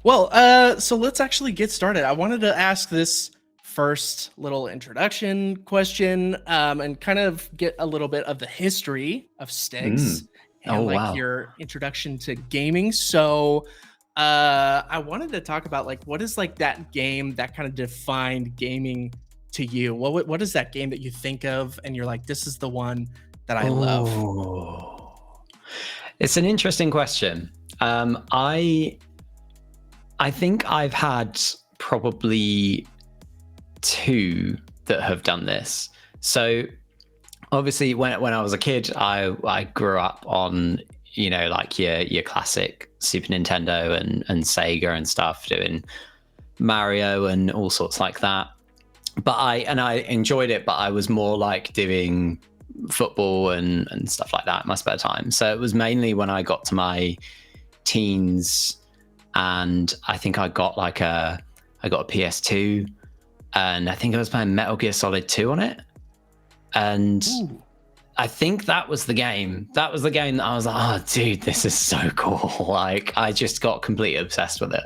Well, so let's actually get started. I wanted to ask this first little introduction question, and kind of get a little bit of the history of Steggs Oh, and like wow. your introduction to gaming. So, I wanted to talk about like what is like that game that kind of defined gaming to you? What is that game that you think of and you're like, this is the one that I love? Oh, it's an interesting question. I think I've had probably two that have done this. So obviously, when I was a kid, I grew up on like your classic Super Nintendo and Sega and stuff, doing Mario and all sorts like that. But I enjoyed it, but I was more like doing football and stuff like that in my spare time. So it was mainly when I got to my teens, and I think I got a PS2, and I think I was playing Metal Gear Solid 2 on it. And Ooh. I think that was the game. That was the game that I was like, oh, dude, this is so cool. Like, I just got completely obsessed with it.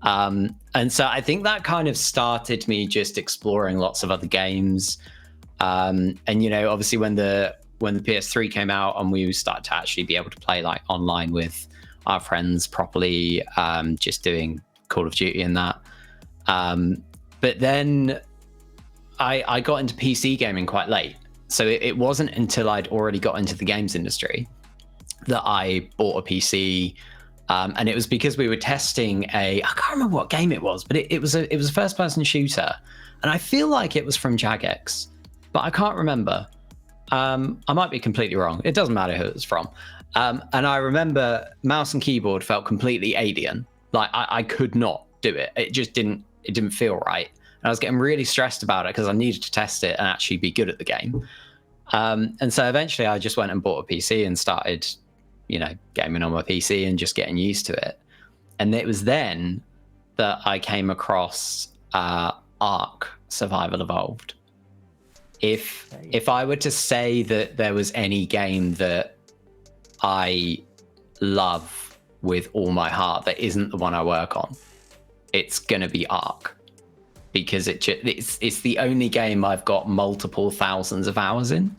And so I think that kind of started me just exploring lots of other games. And obviously when the PS3 came out and we started to actually be able to play like online with our friends properly, just doing Call of Duty and that. But then I got into PC gaming quite late. So it wasn't until I'd already got into the games industry that I bought a PC. And it was because we were testing I can't remember what game it was, but it was a first person shooter. And I feel like it was from Jagex, but I can't remember. I might be completely wrong. It doesn't matter who it was from. And I remember mouse and keyboard felt completely alien. Like I could not do it. It just didn't feel right. And I was getting really stressed about it because I needed to test it and actually be good at the game. And so eventually I just went and bought a PC and started gaming on my PC and just getting used to it. And it was then that I came across Ark Survival Evolved. If I were to say that there was any game that I love with all my heart that isn't the one I work on, it's gonna be Ark, because it's the only game I've got multiple thousands of hours in.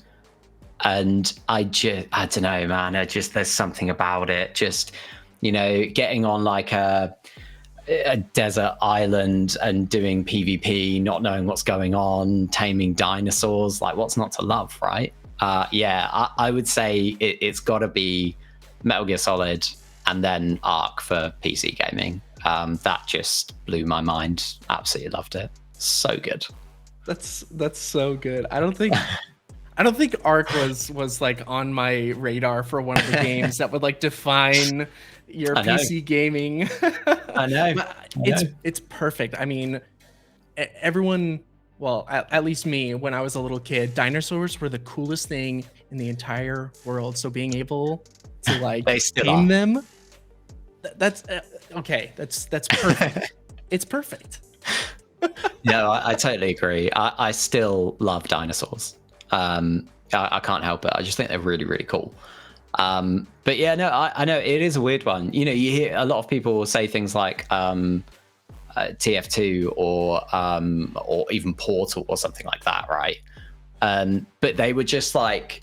And I don't know, man. There's something about it. Just, getting on like a desert island and doing PvP, not knowing what's going on, taming dinosaurs. Like, what's not to love, right? I would say it's got to be Metal Gear Solid and then Ark for PC gaming. That just blew my mind. Absolutely loved it. So good. That's so good. I don't think Ark was like on my radar for one of the games that would like define your PC gaming. I know. It's perfect. I mean, everyone, well, at least me, when I was a little kid, dinosaurs were the coolest thing in the entire world. So being able to like tame them, that's okay. That's perfect. It's perfect. No, I totally agree. I still love dinosaurs. I can't help it. I just think they're really, really cool. But yeah, no, I know it is a weird one. You hear a lot of people say things like TF2 or even Portal or something like that, right? But they were just like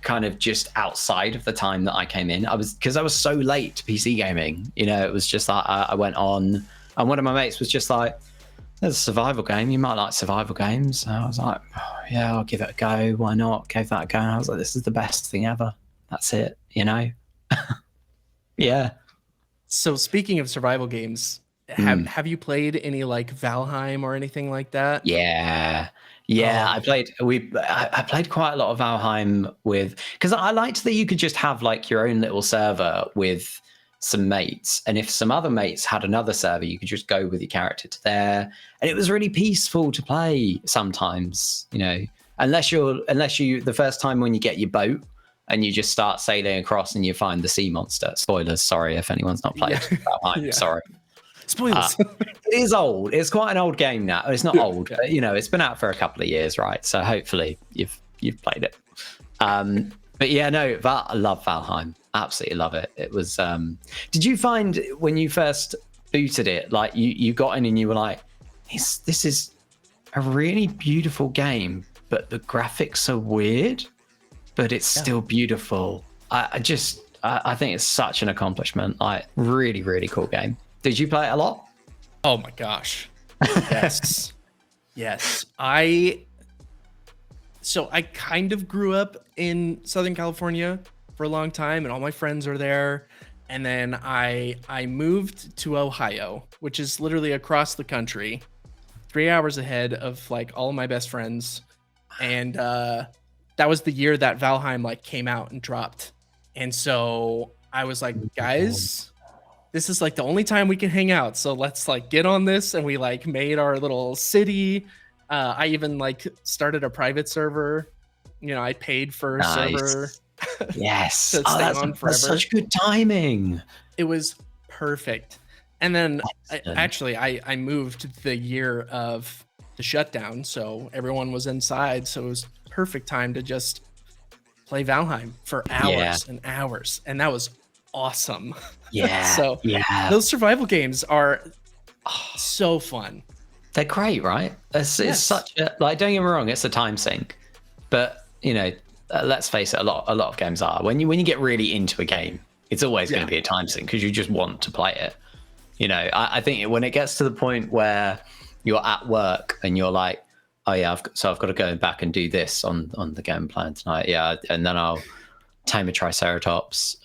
kind of just outside of the time that I came in. Because I was so late to PC gaming. It was just like I went on, and one of my mates was just like, "There's a survival game. You might like survival games." And I was like, oh, "Yeah, I'll give it a go. Why not?" Gave that a go. And I was like, "This is the best thing ever. That's it." Yeah. So speaking of survival games, have you played any like Valheim or anything like that? Yeah. I played quite a lot of Valheim because I liked that you could just have like your own little server with some mates, and if some other mates had another server, you could just go with your character to there, and it was really peaceful to play sometimes, unless you the first time when you get your boat and you just start sailing across and you find the sea monster. Spoilers, sorry if anyone's not played Valheim. Sorry. Spoilers. It is old. It's quite an old game now. It's not old, but it's been out for a couple of years, right? So hopefully you've played it. But yeah, no, I love Valheim. Absolutely love it. It was. Did you find when you first booted it, like you got in and you were like, this is a really beautiful game, but the graphics are weird, but it's still beautiful. I think it's such an accomplishment. Like, really, really cool game. Did you play it a lot? Oh my gosh. Yes. Yes. I kind of grew up in Southern California for a long time, and all my friends are there. And then I moved to Ohio, which is literally across the country, 3 hours ahead of like all of my best friends. And that was the year that Valheim like came out and dropped. And so I was like, guys, this is like the only time we can hang out. So let's like get on this. And we like made our little city. I even like started a private server. You know, I paid for a server. Yes. To stay on forever. That's such good timing. It was perfect. And then I moved the year of the shutdown. So everyone was inside. So it was perfect time to just play Valheim for hours and hours. And that was awesome. Yeah. So those survival games are so fun. They're great, right? It's such a, like, don't get me wrong, it's a time sink, but you know, let's face it, a lot of games are. When you get really into a game, it's always going to be a time sink because you just want to play it. You know, I think when it gets to the point where you're at work and you're like, oh yeah, I've got to go back and do this on the game plan tonight. Yeah, and then I'll tame a Triceratops.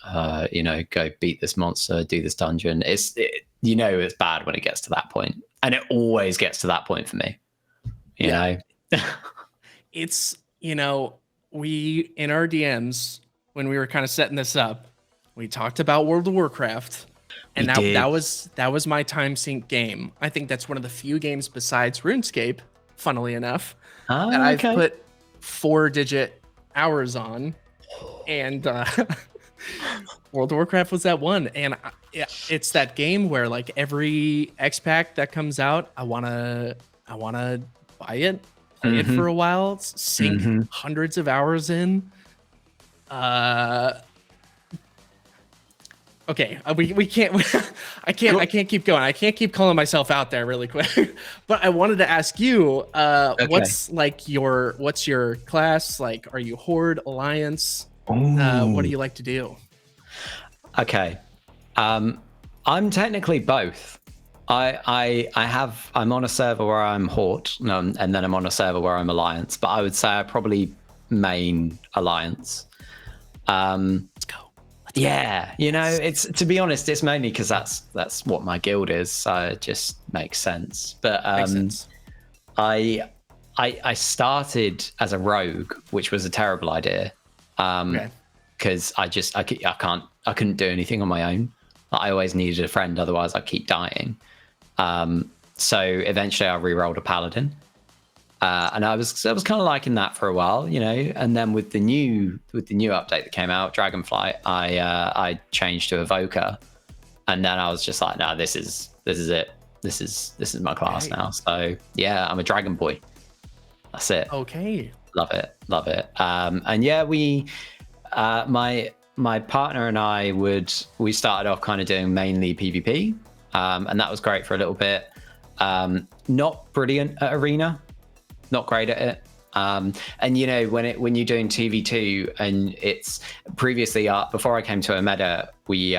You know, go beat this monster, do this dungeon. You know, it's bad when it gets to that point, and it always gets to that point for me. You know, it's, you know, we in our DMs when we were kind of setting this up, we talked about World of Warcraft. And that was my time sink game. I think that's one of the few games besides RuneScape, funnily enough, that I've put 4-digit hours on. And World of Warcraft was that one. And it's that game where like every X pack that comes out, I wanna buy it, play it for a while, sink hundreds of hours in. Okay, we can't. I can't keep going. I can't keep calling myself out there really quick. But I wanted to ask you, what's your class? Like, are you Horde, Alliance? What do you like to do? Okay, I'm technically both. I'm on a server where I'm Horde, and then I'm on a server where I'm Alliance. But I would say I probably main Alliance. Let's go. Yeah, you know, it's, to be honest, it's mainly because that's what my guild is, so it just makes sense. But makes sense. I started as a rogue, which was a terrible idea, because I couldn't do anything on my own. I always needed a friend, otherwise I'd keep dying. So eventually I re-rolled a paladin. And I was kind of liking that for a while, you know. And then with the new update that came out, Dragonflight, I changed to Evoker, and then I was just like, no, this is it. This is my class now. So yeah, I'm a Dragon Boy. That's it. Okay. Love it. And yeah, we, my partner and I we started off kind of doing mainly PvP, and that was great for a little bit. Not brilliant at Arena. Not great at it, and you know, when you're doing TV2, and it's previously before I came to Omeda, we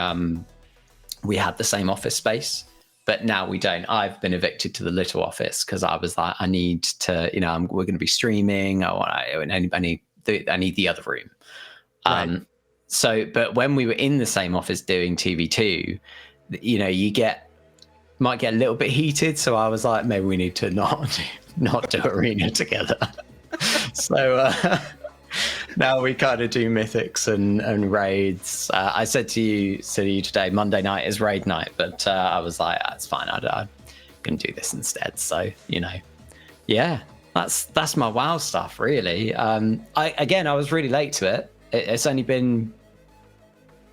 had the same office space, but now we don't. I've been evicted to the little office because I was like, I need to, you know, we're going to be streaming. I need the other room. Right. So, but when we were in the same office doing TV2, you know, might get a little bit heated. So I was like, maybe we need to not do Arena together. So now we kind of do mythics and raids. I said to you today, Monday night is raid night, but I was like, that's fine. I'm gonna do this instead. So, you know, yeah, that's my WoW stuff really. I was really late to it. It's only been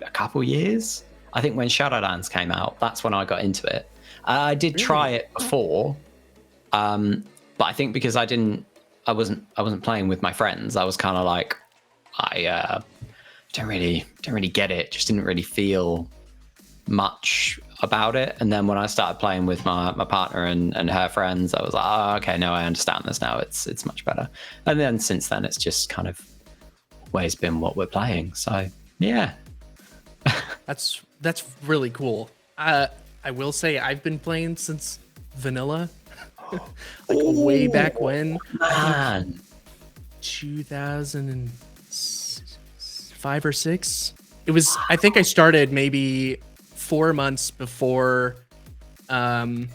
a couple years. I think when Shadowlands came out, that's when I got into it. I did try it before, but I think because I wasn't playing with my friends, I was kind of like, I don't really get it. Just didn't really feel much about it. And then when I started playing with my partner and her friends, I was like, oh, okay, no, I understand this now. It's much better. And then since then, it's just kind of always been what we're playing. So yeah. That's really cool. I will say I've been playing since vanilla, like way back when. Man. 2005 or 6. It was. I think I started maybe 4 months before. Oh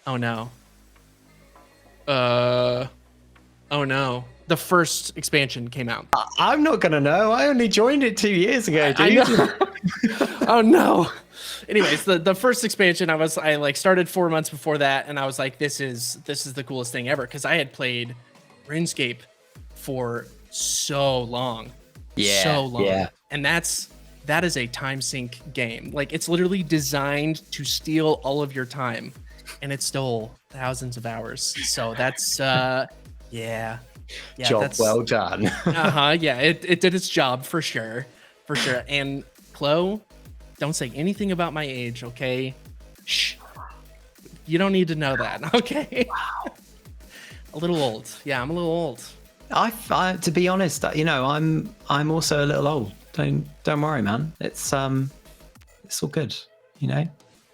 no. Oh no. The first expansion came out. I'm not gonna know. I only joined it 2 years ago, dude. I know. Oh no. Anyways, the first expansion, I like started 4 months before that, and I was like, this is the coolest thing ever, because I had played RuneScape for so long. Yeah. So long. Yeah. And that is a time sink game. Like, it's literally designed to steal all of your time, and it stole thousands of hours. So that's yeah. Job well done. Yeah, it did its job for sure. And Chloe, don't say anything about my age, okay? Shh. You don't need to know that, okay? Wow. A little old. Yeah, I'm a little old. I to be honest, you know, I'm also a little old. Don't worry, man. It's all good. You know,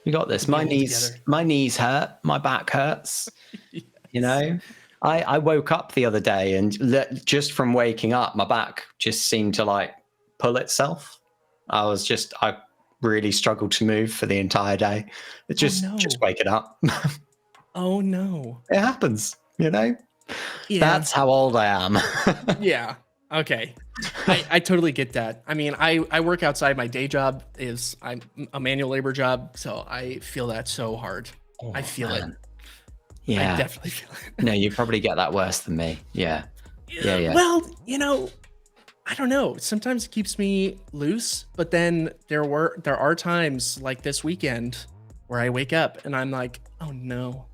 you got this. My knees hurt. My back hurts. Yes. You know, I woke up the other day and just from waking up, my back just seemed to like pull itself. I really struggled to move for the entire day. It just waking up. Oh no. It happens, you know? Yeah. That's how old I am. Yeah. Okay. I totally get that. I mean, I work outside. My day job I'm a manual labor job, so I feel that so hard. Oh, I feel it. Yeah. I definitely feel it. No, you probably get that worse than me. Yeah. Yeah. Well, you know, I don't know. Sometimes it keeps me loose, but then there are times like this weekend where I wake up and I'm like, oh no,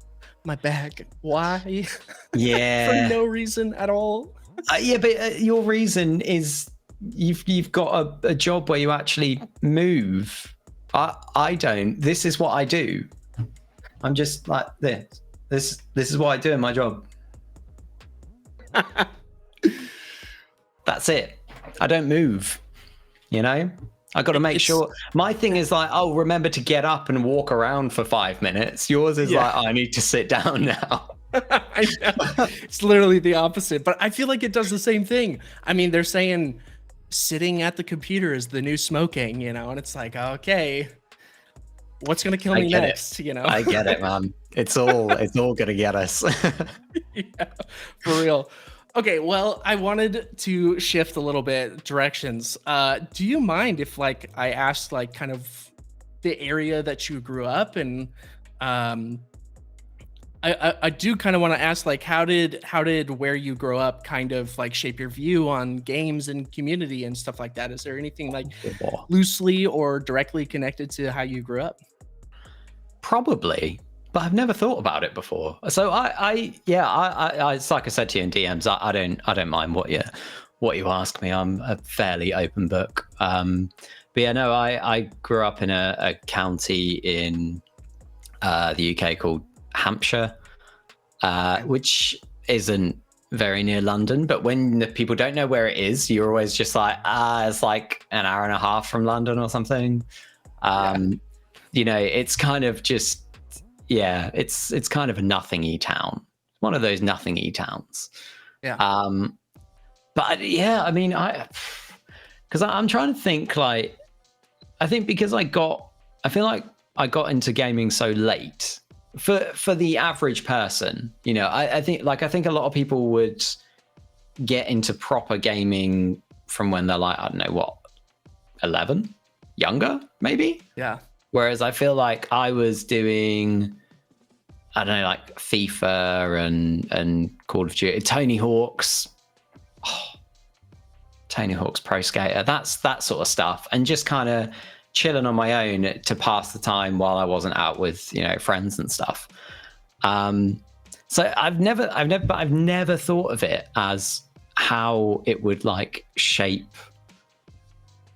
my back. Why? Yeah. For no reason at all. Yeah, but your reason is you've got a job where you actually move. I don't. This is what I do. I'm just like this. This is what I do in my job. That's it. I don't move. You know, I got to make sure. My thing is like, oh, remember to get up and walk around for 5 minutes. Yours is like, oh, I need to sit down now. I know. It's literally the opposite, but I feel like it does the same thing. I mean, they're saying sitting at the computer is the new smoking, you know, and it's like, okay, what's gonna kill me next? You know, I get it, man. It's all gonna get us. Yeah, for real. Okay, well, I wanted to shift a little bit directions. Do you mind if like I asked like kind of the area that you grew up in? I do kind of want to ask, like, how did where you grow up kind of like shape your view on games and community and stuff like that? Is there anything like loosely or directly connected to how you grew up? Probably, but I've never thought about it before. So I it's like I said to you in DMs. I don't mind what you ask me. I'm a fairly open book. But yeah, no, I grew up in a county in the UK called Hampshire, which isn't very near London, but when the people don't know where it is, you're always just like, it's like an hour and a half from London or something. You know, it's kind of just, it's kind of a nothing-y town. One of those nothing-y towns. Yeah. But yeah, I mean, because I'm trying to think, like, I think because I feel like I got into gaming so late. For the average person, you know, I think a lot of people would get into proper gaming from when they're like, I don't know what, 11, younger, maybe. Yeah. Whereas I feel like I was doing, I don't know, like FIFA and Call of Duty, Tony Hawk's Pro Skater, that sort of stuff, and just kind of chilling on my own to pass the time while I wasn't out with, you know, friends and stuff. So I've never thought of it as how it would like shape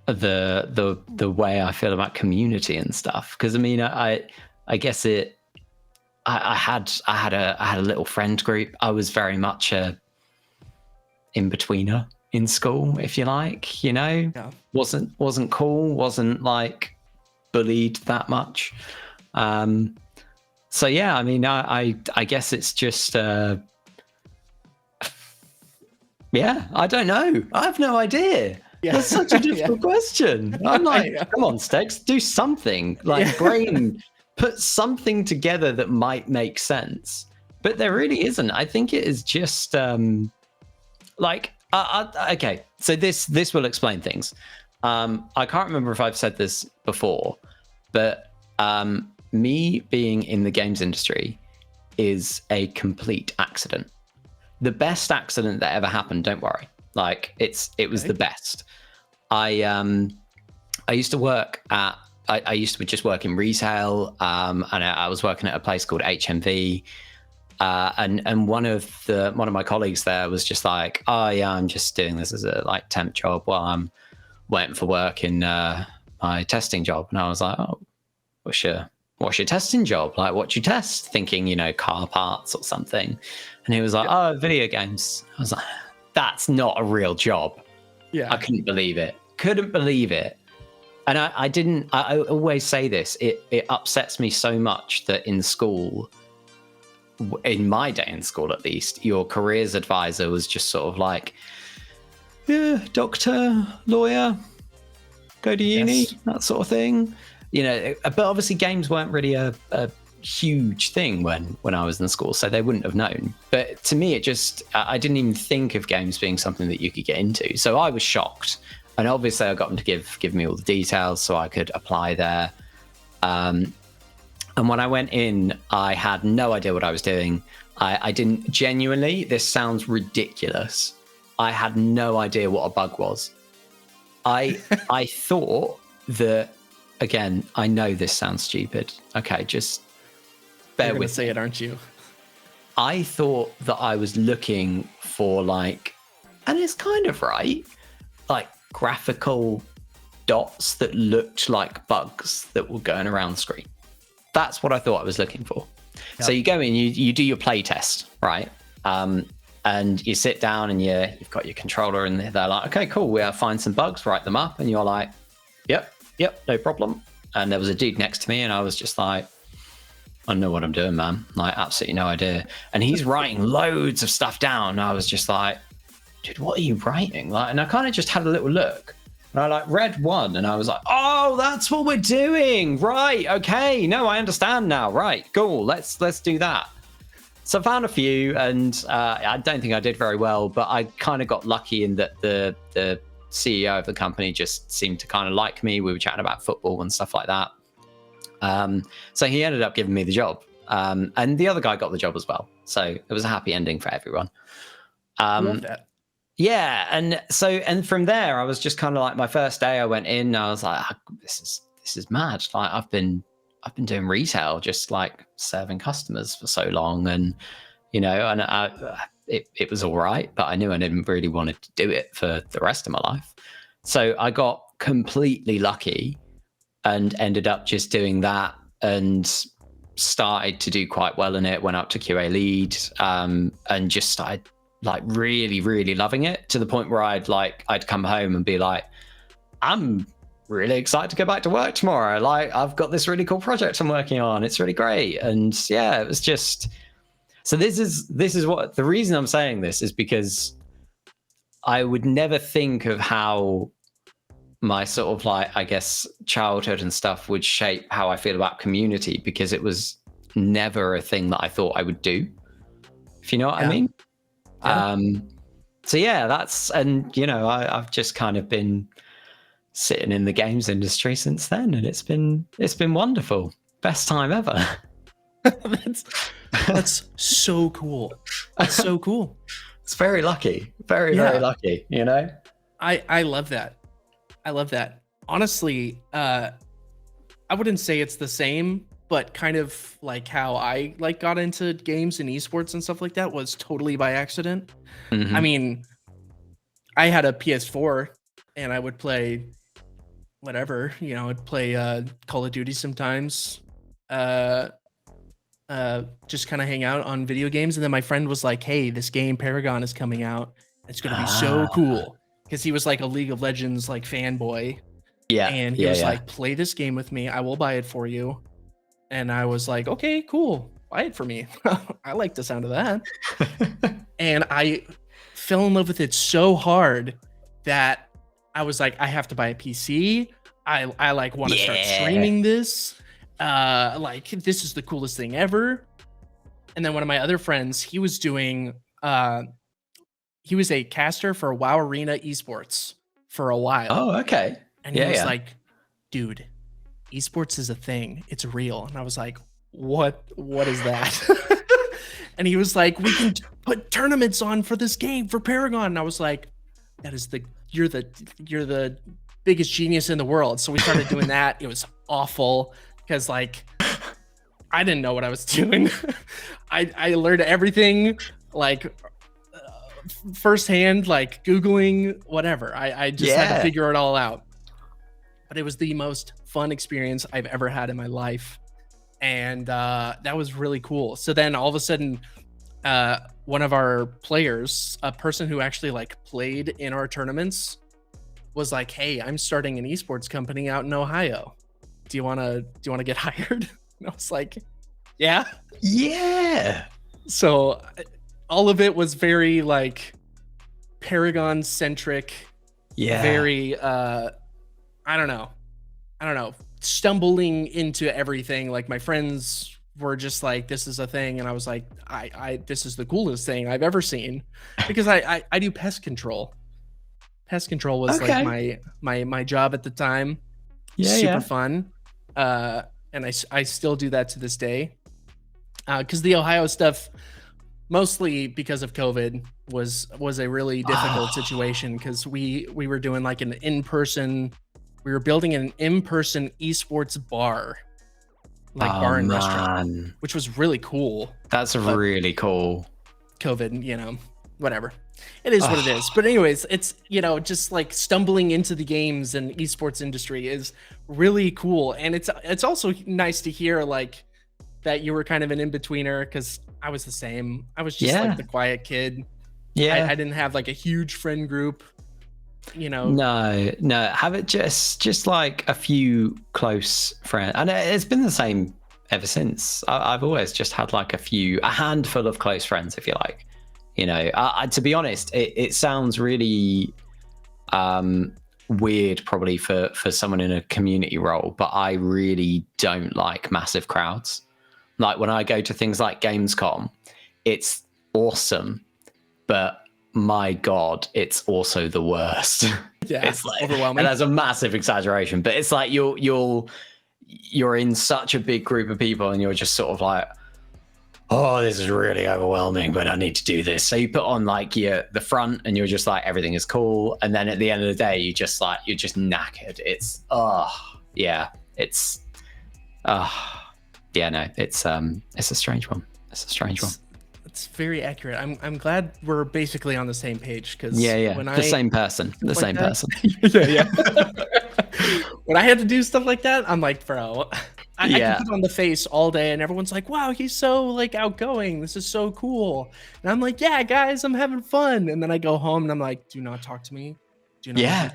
the way I feel about community and stuff. Because I mean, I guess I had a little friend group. I was very much a in-betweener in school, if you like. You know, Yeah. wasn't cool, wasn't like bullied that much. So yeah, I mean, I guess it's just yeah, I don't know. I have no idea. Yeah. That's such a difficult question. I'm like, come on, Steggs, do something. Like brain, put something together that might make sense. But there really isn't. I think it is just like okay. So this will explain things. I can't remember if I've said this before, but me being in the games industry is a complete accident. The best accident that ever happened, don't worry. Like it was the best. I used to work at I used to just work in retail, and I was working at a place called HMV. And one of my colleagues there was just like, oh yeah, I'm just doing this as a like temp job while I'm waiting for work in my testing job. And I was like, oh, what's your testing job? Like, what do you test? Thinking, you know, car parts or something. And he was like, oh, video games. I was like, that's not a real job. Yeah. I couldn't believe it. And I always say this, it upsets me so much that in school, in my day in school at least, your careers advisor was just sort of like, yeah, doctor, lawyer, go to uni, that sort of thing. You know, but obviously games weren't really a huge thing when I was in school, so they wouldn't have known. But to me, I didn't even think of games being something that you could get into. So I was shocked. And obviously I got them to give me all the details so I could apply there. And when I went in, I had no idea what I was doing. I didn't genuinely, this sounds ridiculous. I had no idea what a bug was. I thought that, again, I know this sounds stupid. Okay, just bear with me. Say it, aren't you? I thought that I was looking for like, and it's kind of right, like graphical dots that looked like bugs that were going around the screen. That's what I thought I was looking for. Yep. So you go in, you do your play test, right? And you sit down and you've got your controller and they're like, okay, cool, we'll find some bugs, write them up. And you're like, yep, no problem. And there was a dude next to me and I was just like, I don't know what I'm doing, man. Like, absolutely no idea. And he's writing loads of stuff down. And I was just like, dude, what are you writing? Like, and I kind of just had a little look. And I like read one and I was like, oh, that's what we're doing. Right. Okay. No, I understand now. Right. Cool. Let's do that. So I found a few and I don't think I did very well, but I kind of got lucky in that the CEO of the company just seemed to kind of like me. We were chatting about football and stuff like that. So he ended up giving me the job. And the other guy got the job as well. So it was a happy ending for everyone. Love that. Yeah, and from there, I was just kind of like, my first day I went in, I was like, this is mad. Like I've been doing retail, just like serving customers for so long, and you know, and it was all right, but I knew I didn't really want to do it for the rest of my life. So I got completely lucky and ended up just doing that and started to do quite well in it. Went up to QA lead, and just started like really, really loving it to the point where I'd come home and be like, I'm really excited to go back to work tomorrow. Like I've got this really cool project I'm working on. It's really great. And yeah, it was just, so this is what the reason I'm saying this is because I would never think of how my sort of like, I guess, childhood and stuff would shape how I feel about community, because it was never a thing that I thought I would do, if you know what I mean. So yeah, that's, and you know, I've just kind of been sitting in the games industry since then, and it's been wonderful. Best time ever. that's so cool. That's so cool. It's very lucky, very lucky, you know. I love that. I love that. Honestly, I wouldn't say it's the same, but kind of like how I like got into games and esports and stuff like that was totally by accident. Mm-hmm. I mean, I had a PS4 and I would play whatever, I'd play Call of Duty sometimes. Uh, just kind of hang out on video games. And then my friend was like, "Hey, this game Paragon is coming out. It's gonna be so Ah, cool." Because he was like a League of Legends like fanboy, yeah, and he yeah, was yeah. like, "Play this game with me. I will buy it for you." And I was like, "Okay, cool. Buy it for me." I like the sound of that. And I fell in love with it so hard that I was like, I have to buy a PC. I like want to start Yeah. streaming this. Like this is the coolest thing ever. And then one of my other friends, he was a caster for WoW Arena Esports for a while. Oh, okay. And he Yeah, was yeah. like, "Dude, esports is a thing. It's real." And I was like, what is that?" And he was like, "We can put tournaments on for this game for Paragon." And I was like, "That is you're the biggest genius in the world." So we started doing that. It was awful because like I didn't know what I was doing. I learned everything like firsthand, like Googling, whatever. I just had to Yeah. figure it all out. But it was the most fun experience I've ever had in my life. And that was really cool. So then all of a sudden, one of our players, a person who actually like played in our tournaments, was like, "Hey, I'm starting an esports company out in Ohio. Do you wanna get hired?" And I was like, "Yeah." Yeah. So all of it was very like Paragon centric, Yeah. very I don't know. Stumbling into everything. Like my friends were just like, "This is a thing," and I was like, I this is the coolest thing I've ever seen," because I do pest control. Pest control was like Okay. my job at the time. Yeah, Super yeah. fun, and I still do that to this day. Because the Ohio stuff, mostly because of COVID, was a really difficult situation because we were doing like an in-person, we were building an in-person esports bar, like Oh bar and restaurant, man. which was really cool. That's But really cool. COVID, whatever. It is what it is. Oh, But anyways, it's just like stumbling into the games and esports industry is really cool. And it's also nice to hear like that you were kind of an in-betweener because I was the same. I was just like yeah. the quiet kid. Yeah. I didn't have like a huge friend group, you know. No, no. Have it just like a few close friends, and it's been the same ever since. I've always just had like a handful of close friends, if you like. To be honest, it sounds really weird probably for someone in a community role, but I really don't like massive crowds. Like when I go to things like Gamescom, it's awesome, but my god, it's also the worst. Yeah, It's like, and overwhelming. that's a massive exaggeration, but it's like you're in such a big group of people and you're just sort of like, oh, this is really overwhelming, but I need to do this. So you put on like the front and you're just like, everything is cool. And then at the end of the day, you're just knackered. It's, yeah, it's, yeah, no, it's a strange one. It's a strange one. It's very accurate. I'm glad we're basically on the same page because Yeah. when The same person. The like same that- person. yeah. When I had to do stuff like that, I'm like, bro, I Yeah. can put on the face all day and everyone's like, "Wow, he's so like outgoing. This is so cool." And I'm like, "Yeah, guys, I'm having fun." And then I go home and I'm like, "Do not talk to me. Do not Yeah.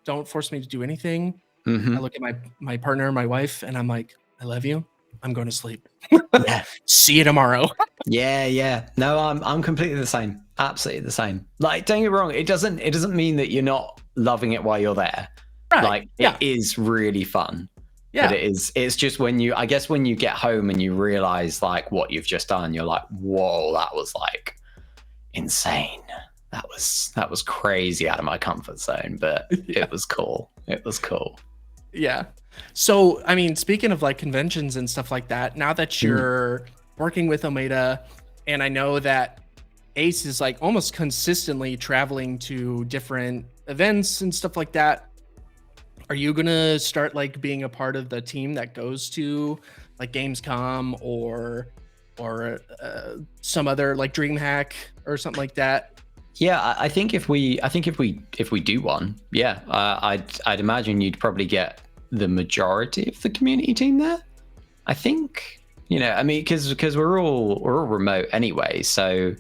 don't force me to do anything." Mm-hmm. I look at my partner, my wife, and I'm like, "I love you. I'm going to sleep. Yeah. See you tomorrow." Yeah. No, I'm completely the same. Absolutely the same. Like, don't get me wrong, it doesn't mean that you're not loving it while you're there. Right. Like, Yeah. it is really fun. Yeah. But it's just when you get home and you realize like what you've just done, you're like, whoa, that was like insane. That was crazy out of my comfort zone, but Yeah. it was cool. It was cool. Yeah. So, I mean, speaking of like conventions and stuff like that, now that you're working with Omeda, and I know that Ace is like almost consistently traveling to different events and stuff like that, are you gonna start like being a part of the team that goes to like Gamescom or some other like DreamHack or something like that? Yeah, I think if we do one, yeah, I'd imagine you'd probably get the majority of the community team there. I think, I mean, because we're all remote anyway, so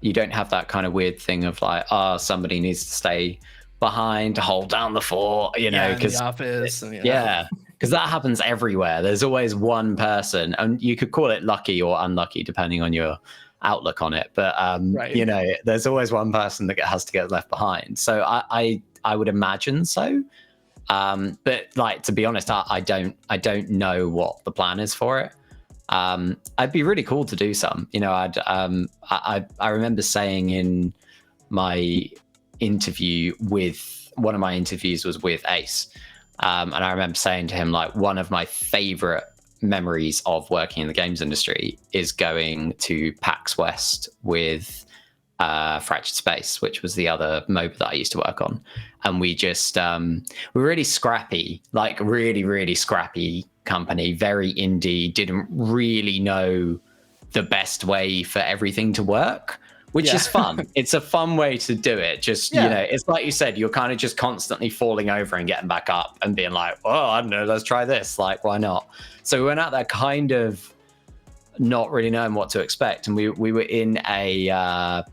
you don't have that kind of weird thing of like, somebody needs to stay behind to hold down the fort, because the office, yeah, because that happens everywhere. There's always one person, and you could call it lucky or unlucky depending on your outlook on it, but right. There's always one person that has to get left behind. So I would imagine so, but like, to be honest, I don't know what the plan is for it. I'd be really cool to do some. I remember saying in my interview with one of my interviews was with Ace, and I remember saying to him, like, one of my favorite memories of working in the games industry is going to PAX West with Fractured Space, which was the other MOBA that I used to work on, and we just we're really scrappy, like really scrappy company, very indie, didn't really know the best way for everything to work, which is fun. It's a fun way to do it. Just, it's like you said, you're kind of just constantly falling over and getting back up and being like, oh, I don't know, let's try this. Like, why not? So we went out there kind of not really knowing what to expect. And we were in a,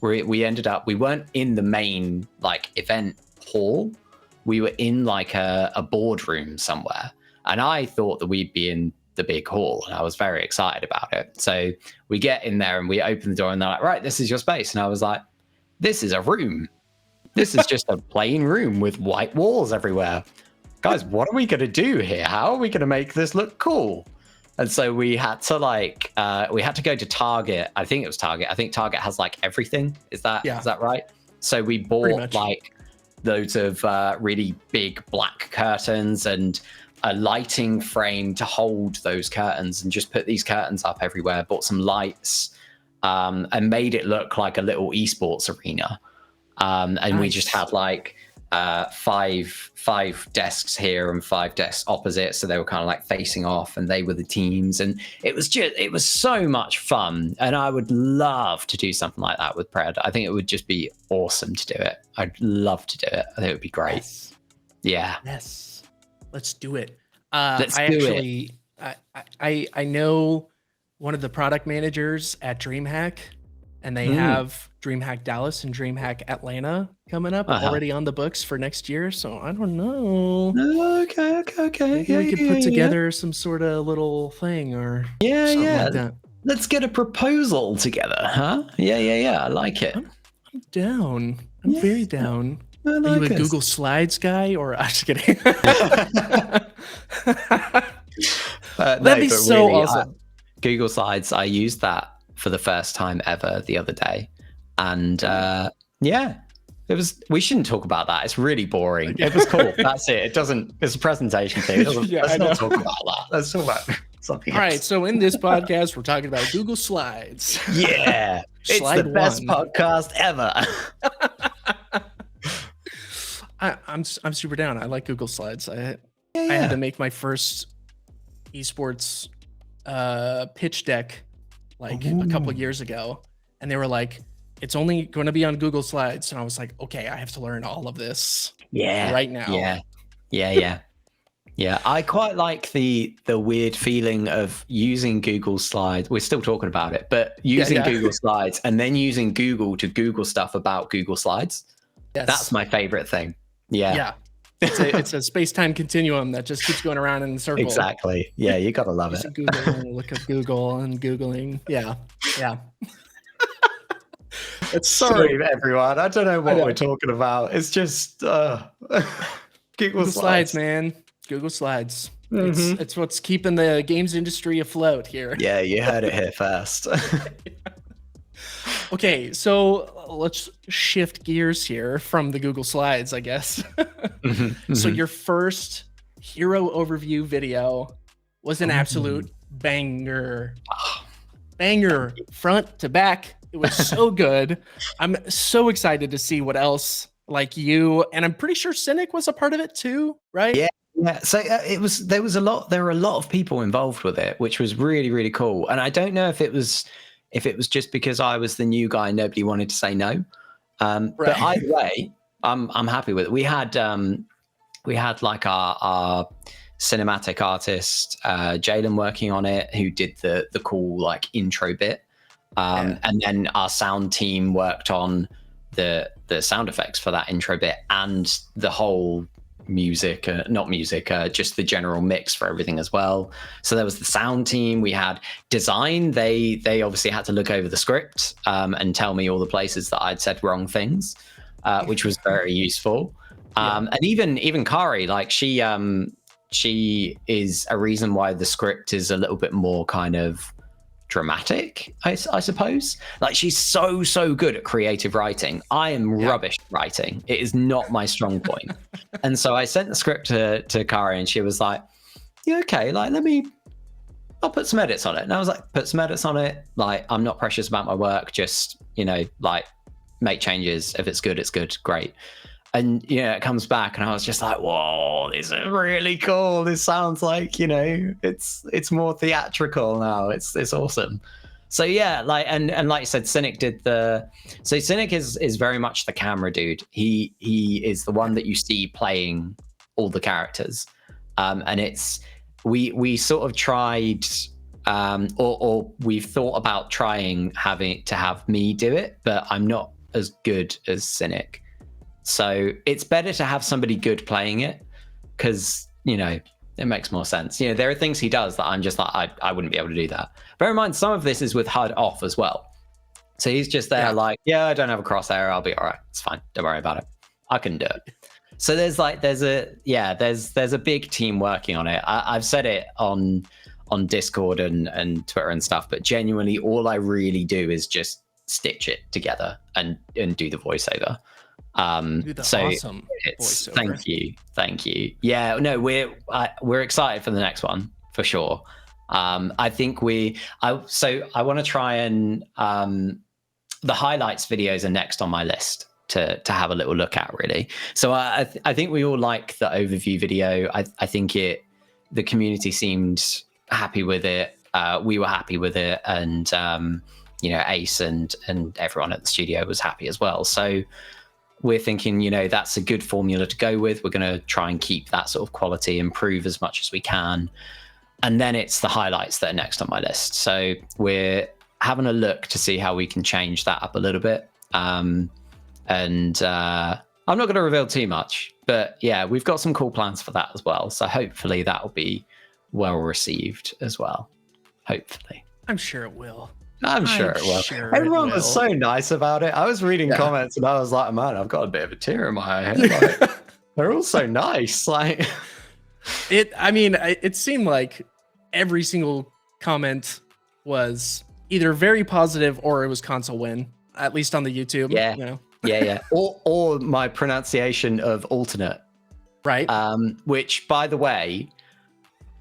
we ended up, we weren't in the main like event hall. We were in like a boardroom somewhere. And I thought that we'd be in the big hall, and I was very excited about it. So we get in there and we open the door, and they're like, right, this is your space. And I was like, this is a room. This is just a plain room with white walls everywhere. Guys, what are we going to do here? How are we going to make this look cool? And so we had to go to Target. I think it was Target. I think Target has like everything. Is that right? So we bought like loads of really big black curtains and a lighting frame to hold those curtains, and just put these curtains up everywhere. Bought some lights, and made it look like a little esports arena. And we just had like five desks here and 5 desks opposite, so they were kind of like facing off, and they were the teams. And it was so much fun, and I would love to do something like that with Pred. I think it would just be awesome to do it. I'd love to do it. I think it would be great. Yes. Let's do it. I know one of the product managers at DreamHack, and they have DreamHack Dallas and DreamHack Atlanta coming up already on the books for next year. So I don't know. Okay. Maybe we could put together some sort of little thing or something like that. Let's get a proposal together, huh? Yeah. I like it. I'm down. I'm very down. Are you a Google Slides guy, or I'm just kidding? That'd be so awesome. Google Slides, I used that for the first time ever the other day, and we shouldn't talk about that. It's really boring. It was cool. That's it. It's a presentation thing. Let's not talk about that. Let's talk about something else. All right. So in this podcast, we're talking about Google Slides. Yeah. It's the best podcast ever. I'm super down. I like Google Slides. I had to make my first esports pitch deck like a couple of years ago, and they were like, it's only going to be on Google Slides, and I was like, okay, I have to learn all of this right now. Yeah. I quite like the weird feeling of using Google Slides. We're still talking about it, but using Google Slides and then using Google to Google stuff about Google Slides. Yes. That's my favorite thing. Yeah. It's a space-time continuum that just keeps going around in a circle. Exactly. Yeah, you gotta love it. Google and look up Google and Googling. Yeah. Sorry, everyone. I don't know what we're talking about. It's just Google Slides, man. Google Slides. It's what's keeping the games industry afloat here. Yeah, you heard it here first. Okay, so let's shift gears here from the Google Slides, I guess. So your first hero overview video was an absolute banger. Banger, front to back. It was so good. I'm so excited to see what else like you, and I'm pretty sure Cynic was a part of it too, right? Yeah. So there were a lot of people involved with it, which was really, really cool. And I don't know if it was just because I was the new guy and nobody wanted to say no. But either way, I'm happy with it. We had like our cinematic artist Jalen working on it, who did the cool like intro bit, and then our sound team worked on the sound effects for that intro bit and the whole music, just the general mix for everything as well. So there was the sound team. We had design. They obviously had to look over the script and tell me all the places that I'd said wrong things, which was very useful. And even Kari, like she is a reason why the script is a little bit more kind of dramatic, I suppose. Like she's so good at creative writing. I am rubbish at writing. It is not my strong point. And so I sent the script to Kari, and she was like, yeah, okay, like I'll put some edits on it. And I was like, put some edits on it. Like, I'm not precious about my work. Just, like make changes. If it's good, it's good. Great. And it comes back, and I was just like, "Whoa, this is really cool. This sounds like it's more theatrical now. It's awesome." So yeah, like and like you said, Cynic did Cynic is very much the camera dude. He is the one that you see playing all the characters, and we sort of tried, or we've thought about trying having to have me do it, but I'm not as good as Cynic. So it's better to have somebody good playing it, because, it makes more sense. There are things he does that I'm just like, I wouldn't be able to do that. Bear in mind, some of this is with HUD off as well. So he's just there like, I don't have a crosshair. I'll be all right. It's fine. Don't worry about it. I can do it. So there's a big team working on it. I've said it on Discord and Twitter and stuff, but genuinely all I really do is just stitch it together and do the voiceover. Awesome it's voiceover. Thank you. Yeah, no, we're excited for the next one for sure. I think I want to try and the highlights videos are next on my list to have a little look at, really. So I think we all like the overview video. I think the community seemed happy with it. We were happy with it, and Ace and everyone at the studio was happy as well. So we're thinking, that's a good formula to go with. We're going to try and keep that sort of quality, improve as much as we can. And then it's the highlights that are next on my list. So we're having a look to see how we can change that up a little bit. And I'm not going to reveal too much, but yeah, we've got some cool plans for that as well. So hopefully that will be well received as well. Hopefully. I'm sure it will. I'm sure it will. Everyone was so nice about it. I was reading comments and I was like, man, I've got a bit of a tear in my eye. Like, they're all so nice. Like it seemed like every single comment was either very positive or it was console win, at least on the YouTube. Yeah. Yeah. Or my pronunciation of alternate. Right. Which, by the way,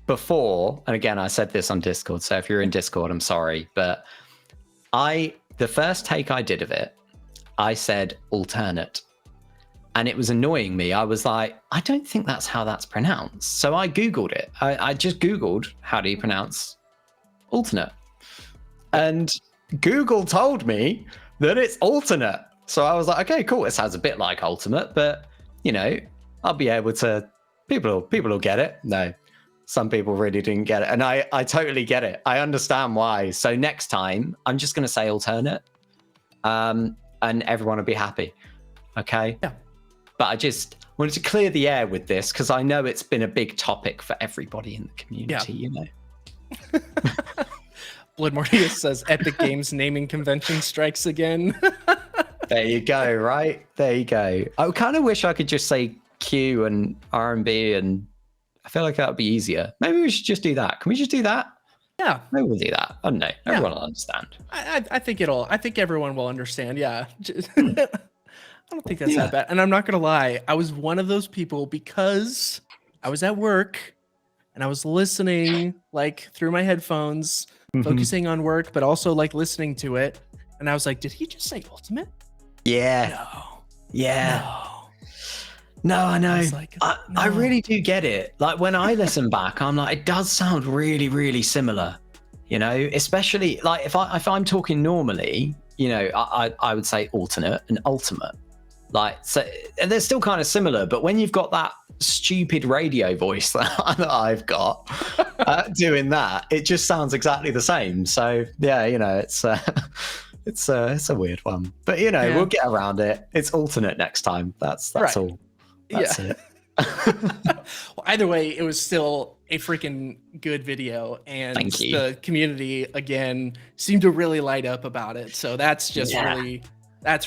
before, and again, I said this on Discord, so if you're in Discord, I'm sorry, but the first take I did of it, I said alternate, and it was annoying me. I was like, I don't think that's how that's pronounced. So I Googled it. I just Googled, how do you pronounce alternate? And Google told me that it's alternate. So I was like, okay, cool. It sounds a bit like ultimate, but I'll be able to, people will get it. No. Some people really didn't get it. And I totally get it. I understand why. So next time, I'm just going to say alternate. And everyone will be happy. Okay? Yeah. But I just wanted to clear the air with this, because I know it's been a big topic for everybody in the community, Blood Mortius says, Epic Games naming convention strikes again. There you go, right? There you go. I kind of wish I could just say Q and R&B, and I feel like that would be easier. Maybe we should just do that. Can we just do that? Yeah. Maybe we'll do that. I don't know. Everyone will understand. I think everyone will understand. Yeah. I don't think that's that bad. And I'm not going to lie. I was one of those people, because I was at work and I was listening like through my headphones, focusing on work, but also like listening to it. And I was like, did he just say ultimate? Yeah. No. Yeah. No, I know. I really do get it. Like when I listen back, I'm like, it does sound really, really similar, especially like if I'm talking normally you know, I would say alternate and ultimate. Like, so they're still kind of similar, but when you've got that stupid radio voice that I've got doing that, it just sounds exactly the same. So yeah, you know, it's a weird one, but you know, we'll get around it. It's alternate next time. That's right. All. That's it. Well, either way, it was still a freaking good video, and the community again seemed to really light up about it. So that's just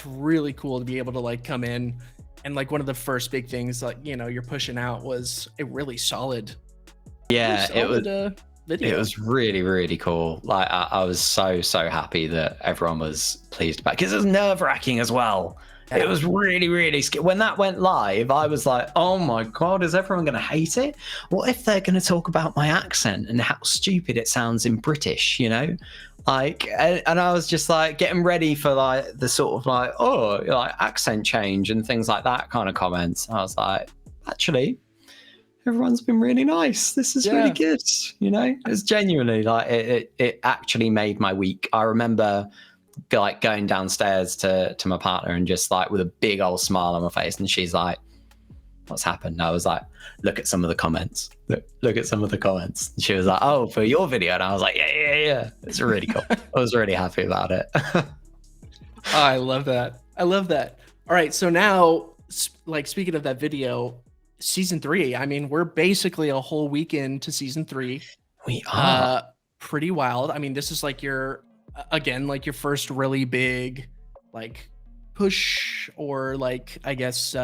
really cool to be able to like come in and like one of the first big things like, you know, you're pushing out was a really solid video. It was really, really cool. Like I was so happy that everyone was pleased about it, because it was nerve-wracking as well. Yeah. It was really, really scary. When that went live, I was like, oh my God, is everyone going to hate it? What if they're going to talk about my accent and how stupid it sounds in British, you know? Like, and I was just like getting ready for like the sort of like, oh, like accent change and things like that kind of comments. I was like, actually, everyone's been really nice. This is really good. You know, it's genuinely like it actually made my week. I remember like going downstairs to my partner and just like with a big old smile on my face, and she's like, what's happened? And I was like, look at some of the comments. Look at some of the comments. And she was like, oh, for your video. And I was like, yeah. It's really cool. I was really happy about it. Oh, I love that. All right. So now, like, speaking of that video, season 3, I mean, we're basically a whole weekend to season 3. We are. Pretty wild. I mean, this is like your first really big, like, push, or like, I guess,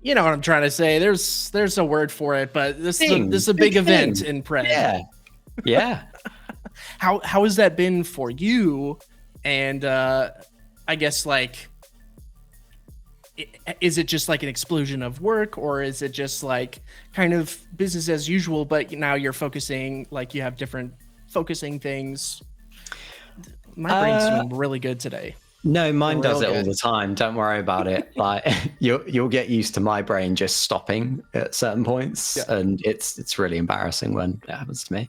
you know what I'm trying to say. There's a word for it, but this is a big event in Pred. Yeah. How has that been for you? And I guess, like, is it just like an explosion of work, or is it just like kind of business as usual, but now you're focusing, like you have different focusing things? My brain's doing really good today. No, mine does it all the time. Don't worry about it. Like you'll get used to my brain just stopping at certain points, and it's really embarrassing when it happens to me.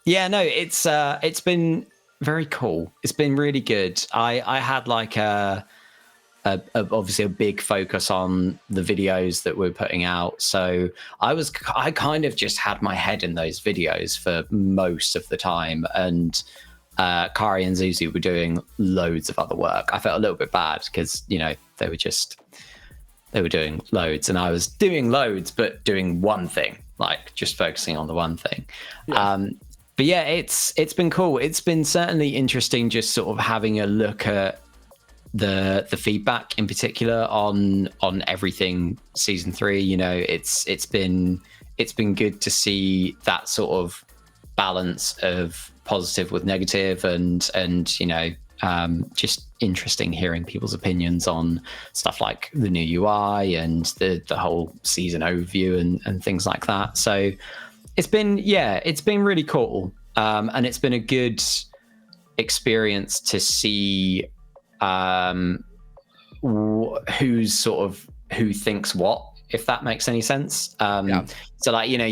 It's been very cool. It's been really good. I had like obviously a big focus on the videos that we're putting out. So I kind of just had my head in those videos for most of the time, and Kari and Zuzu were doing loads of other work. I felt a little bit bad because, you know, they were doing loads and I was doing loads, but doing one thing, like just focusing on the one thing. But yeah, it's been cool. It's been certainly interesting just sort of having a look at the feedback in particular on everything season 3. You know, it's been good to see that sort of balance of positive with negative, and you know, just interesting hearing people's opinions on stuff like the new UI and the whole season overview and things like that. So it's been really cool, and it's been a good experience to see who thinks what, if that makes any sense. So like, you know,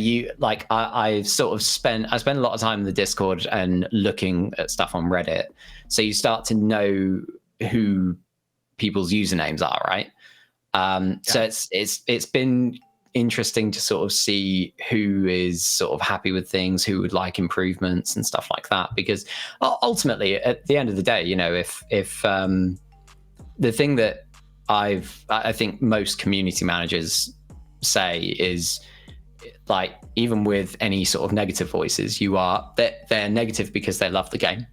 I spend a lot of time in the Discord and looking at stuff on Reddit. So you start to know who people's usernames are, right? So it's been interesting to sort of see who is sort of happy with things, who would like improvements and stuff like that. Because ultimately, at the end of the day, you know, if the thing that I think most community managers say is, like, even with any sort of negative voices, they're negative because they love the game,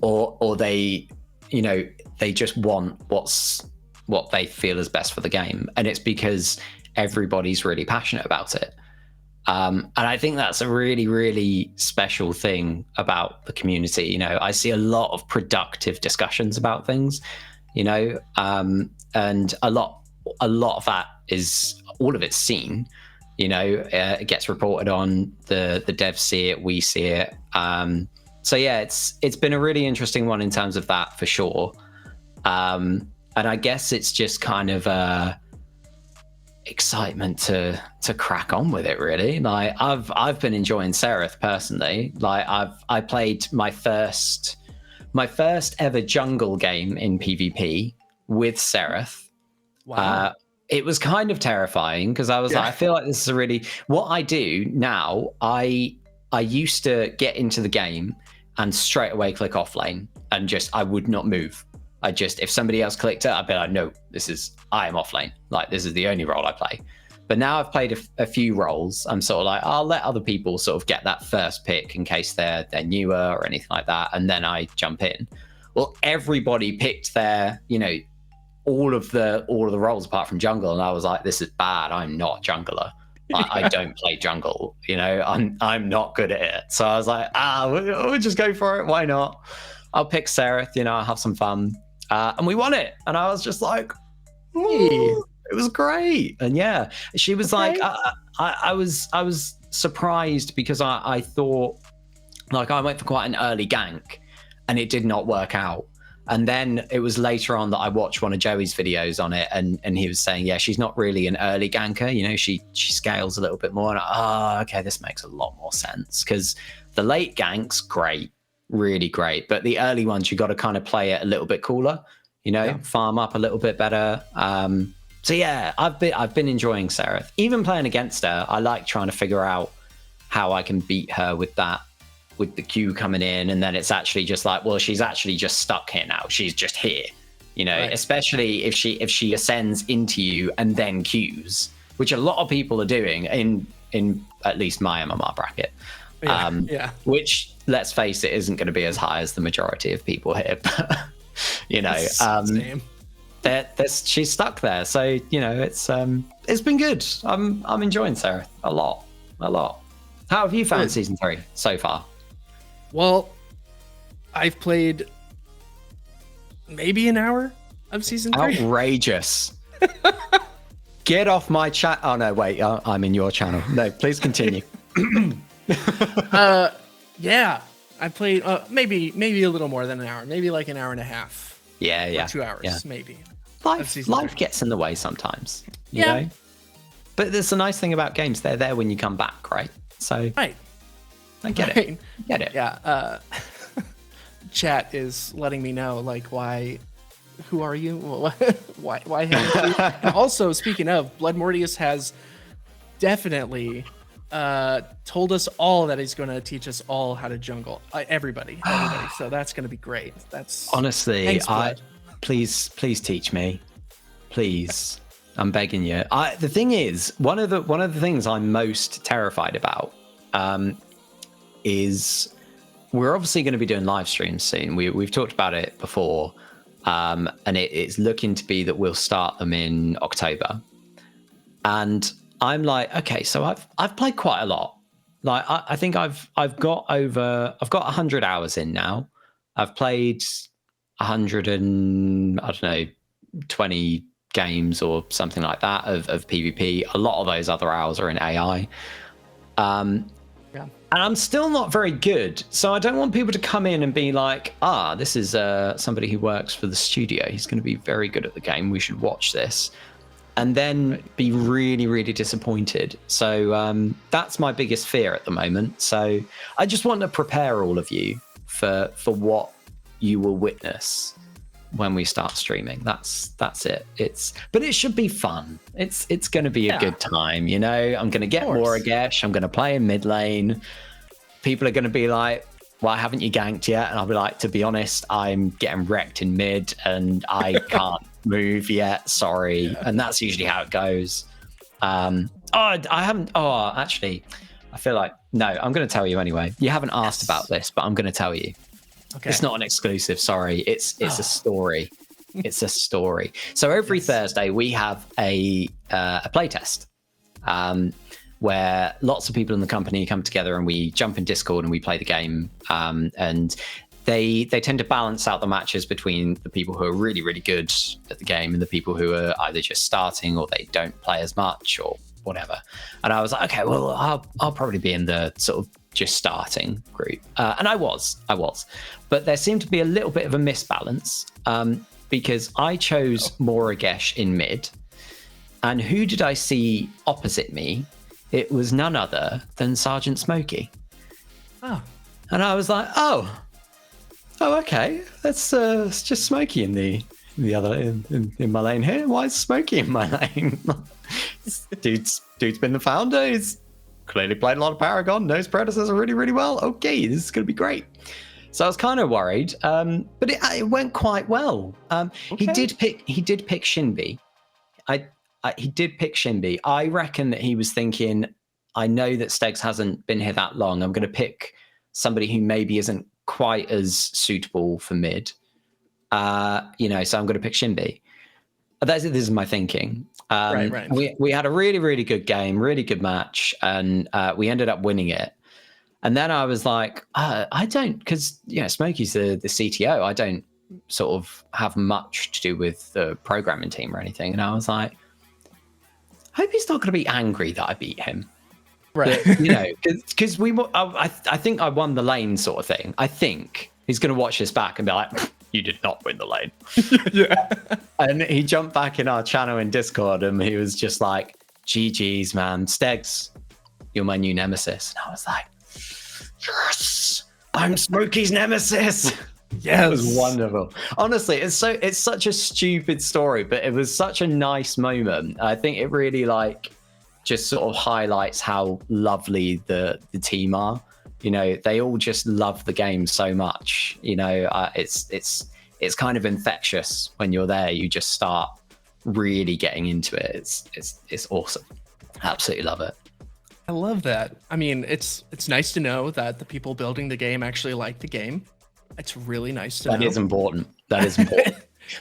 or they, you know, they just want what they feel is best for the game, and it's because everybody's really passionate about it. And I think that's a really, really special thing about the community. You know, I see a lot of productive discussions about things, you know, and a lot of that is, all of it's seen, you know, it gets reported on, the devs see it, we see it. So yeah, it's been a really interesting one in terms of that, for sure. And I guess it's just kind of excitement to crack on with it, really. Like I've been enjoying Seraph personally. Like I played my first my first ever jungle game in PvP with Seraph. Wow. It was kind of terrifying because I was like, I feel like this is a really what I do now. I used to get into the game and straight away click off lane and just I would not move. If somebody else clicked it, I'd be like, no, I am off lane. Like this is the only role I play. But now I've played a few roles. I'm sort of like, I'll let other people sort of get that first pick in case they're newer or anything like that, and then I jump in. Well, everybody picked their, all of the roles apart from jungle, and I was like, this is bad. I'm not a jungler. I don't play jungle. I'm not good at it. So I was like, we'll just go for it. Why not? I'll pick Seraph. I'll have some fun, and we won it. And I was just like, ooh, it was great. And yeah, she was like, I was surprised because I thought like I went for quite an early gank, and it did not work out. And then it was later on that I watched one of Joey's videos on it, and he was saying, yeah, she's not really an early ganker. She scales a little bit more. And okay, this makes a lot more sense because the late ganks, great, really great. But the early ones, you got to kind of play it a little bit cooler, farm up a little bit better. So yeah, I've been enjoying Seraph. Even playing against her, I like trying to figure out how I can beat her with the Q coming in, and then it's actually just like, well, she's actually just stuck here now. She's just here, right. Especially if she ascends into you and then Qs, which a lot of people are doing in at least my MMR bracket. Which, let's face it, isn't going to be as high as the majority of people here. Same. She's stuck there, so it's been good. I'm enjoying Sarah a lot. How have you found season 3 so far? Well, I've played maybe an hour of season 3. Outrageous. Get off my chat. Oh no, wait, I'm in your channel. No, please continue. Yeah, I played maybe a little more than an hour, maybe like an hour and a half. Yeah. 2 hours, maybe. Life gets in the way sometimes, you know? But there's a nice thing about games. They're there when you come back, right? So right. I get it. Get it. Yeah. Chat is letting me know, like, who are you? Why have you? And also, speaking of, Blood Mortius has definitely told us all that he's going to teach us all how to jungle. Everybody. So that's going to be great. That's honestly, thanks, please teach me, please. I'm begging you. The thing is, one of the things I'm most terrified about is we're obviously going to be doing live streams soon. We've talked about it before, and it's looking to be that we'll start them in October. And I'm like, okay, so I've played quite a lot. Like I think I've got 100 hours in now. I've played 120 games or something like that of PvP. A lot of those other hours are in AI. And I'm still not very good. So I don't want people to come in and be like, this is somebody who works for the studio. He's going to be very good at the game. We should watch this. And then be really, really disappointed. So that's my biggest fear at the moment. So I just want to prepare all of you for what you will witness when we start streaming. That's it. But it should be fun. It's going to be a good time, I'm going to get more Agesh. I'm going to play in mid lane. People are going to be like, why haven't you ganked yet? And I'll be like, to be honest, I'm getting wrecked in mid and I can't move yet. Sorry. Yeah. And that's usually how it goes. Actually, I feel like, no, I'm going to tell you anyway. You haven't asked about this, but I'm going to tell you. Okay. It's not an exclusive. Sorry. It's a story. It's a story. So every Thursday we have a playtest where lots of people in the company come together and we jump in Discord and we play the game. And they tend to balance out the matches between the people who are really, really good at the game and the people who are either just starting or they don't play as much or whatever. And I was like, okay, well, I'll probably be in the sort of just starting group. And I was. But there seemed to be a little bit of a misbalance because I chose Moragesh in mid. And who did I see opposite me? It was none other than Sergeant Smokey. Oh. And I was like, oh, oh, okay, that's it's just Smokey in the other in my lane here. Why is Smokey in my lane? dude's been the founder. He's clearly played a lot of Paragon, knows Predecessor really, really well. Okay, this is going to be great. So I was kind of worried, but it went quite well. He did pick Shinbi. He did pick Shinbi. I reckon that he was thinking, I know that Steggs hasn't been here that long. I'm going to pick somebody who maybe isn't quite as suitable for mid. So I'm going to pick Shinbi. This is my thinking. Right. We had a really, really good game, really good match, and we ended up winning it. And then I was like, I don't, because Smokey's the CTO. I don't sort of have much to do with the programming team or anything. And I was like, I hope he's not going to be angry that I beat him. Right. Because I think I won the lane sort of thing. I think he's going to watch this back and be like, you did not win the lane. Yeah. And he jumped back in our channel in Discord and he was just like, GG's, man. Steggs, you're my new nemesis. And I was like, yes, I'm Smokey's nemesis. Yes. It was wonderful. Honestly, it's such a stupid story, but it was such a nice moment. I think it really just sort of highlights how lovely the team are. They all just love the game so much. It's kind of infectious when you're there. You just start really getting into it. It's awesome. Absolutely love it. I love that. I mean, it's nice to know that the people building the game actually like the game. It's really nice to know. That is important.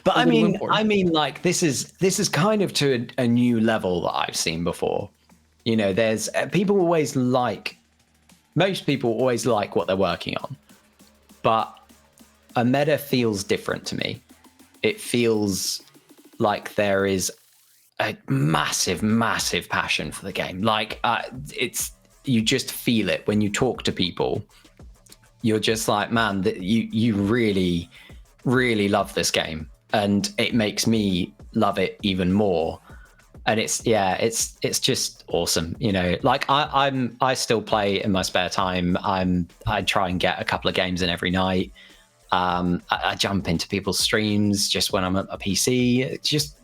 But I mean, this is kind of to a new level that I've seen before. There's most people always like what they're working on, but Omeda feels different to me. It feels like there is a massive, massive passion for the game. You just feel it when you talk to people. You're just like, man, you really, really love this game, and it makes me love it even more. And it's just awesome. I still play in my spare time. I try and get a couple of games in every night. I jump into people's streams just when I'm at a PC. It's just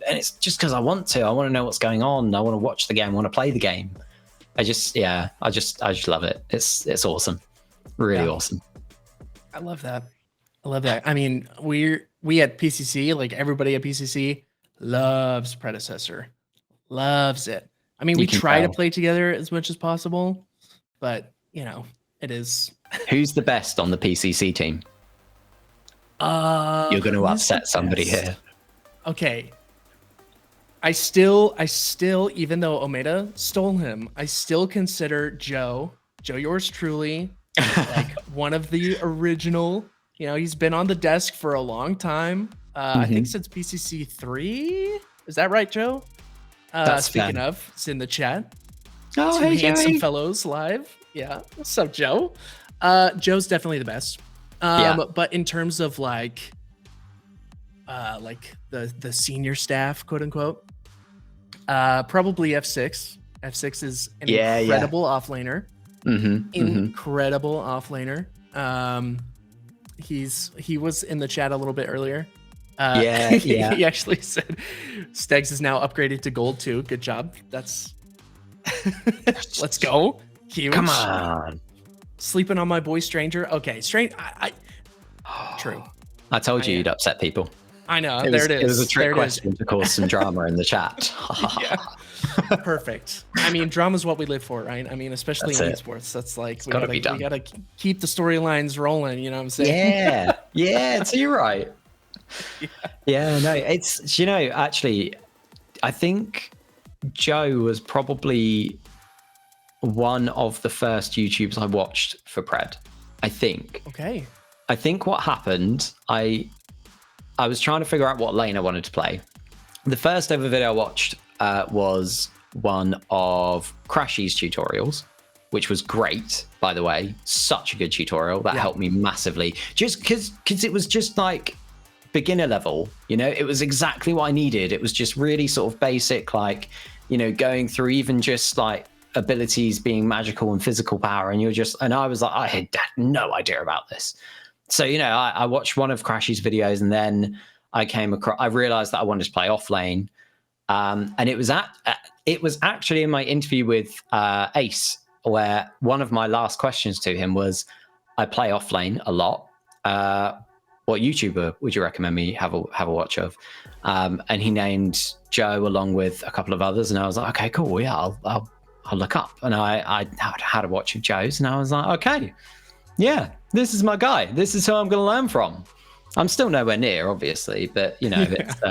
because I want to. I want to know what's going on. I want to watch the game. I want to play the game. I just love it. It's awesome. Really awesome. I love that. I mean, we at PCC, like everybody at PCC, loves Predecessor. Loves it. I mean, we try to play together as much as possible, but it is. Who's the best on the PCC team? You're going to upset somebody here. Okay. I still, even though Omeda stole him, I still consider Joe yours truly, like one of the original. He's been on the desk for a long time. I think since PCC 3. Is that right, Joe? Speaking of, it's in the chat. Oh, hey, handsome Joey. fellows live. Yeah. What's up, Joe? Joe's definitely the best. But in terms of like the senior staff, quote unquote, probably F6. F6 is an incredible offlaner. Incredible offlaner. He was in the chat a little bit earlier. He actually said Steggs is now upgraded to gold too. Good job. That's let's go. Huge. Come on. Sleeping on my boy Stranger. Okay, True. I told you you'd upset people. I know. It is. was a trick question to cause some drama in the chat. Perfect. I mean, drama is what we live for, right? I mean, especially in esports. That's like we gotta keep the storylines rolling. You know what I'm saying? Yeah. So you're right. No, it's actually, I think Joe was probably one of the first YouTubes I watched for Pred. I think. Okay. I think what happened, I was trying to figure out what lane I wanted to play. The first ever video I watched was one of Crashy's tutorials, which was great, by the way. Such a good tutorial. That helped me massively. Just because it was just like beginner level, it was exactly what I needed. It was just really sort of basic, like, going through even just like abilities being magical and physical power. And I was like, I had no idea about this. So, I watched one of Crashy's videos, and then I realized that I wanted to play off lane. And it was actually in my interview with Ace, where one of my last questions to him was, I play off lane a lot. What YouTuber would you recommend me have a watch of? And he named Joe along with a couple of others, and I was like, okay, cool, yeah, I'll look up. And I had a watch of Joe's, and I was like, okay, yeah, this is my guy. This is who I'm going to learn from. I'm still nowhere near, obviously, but it's,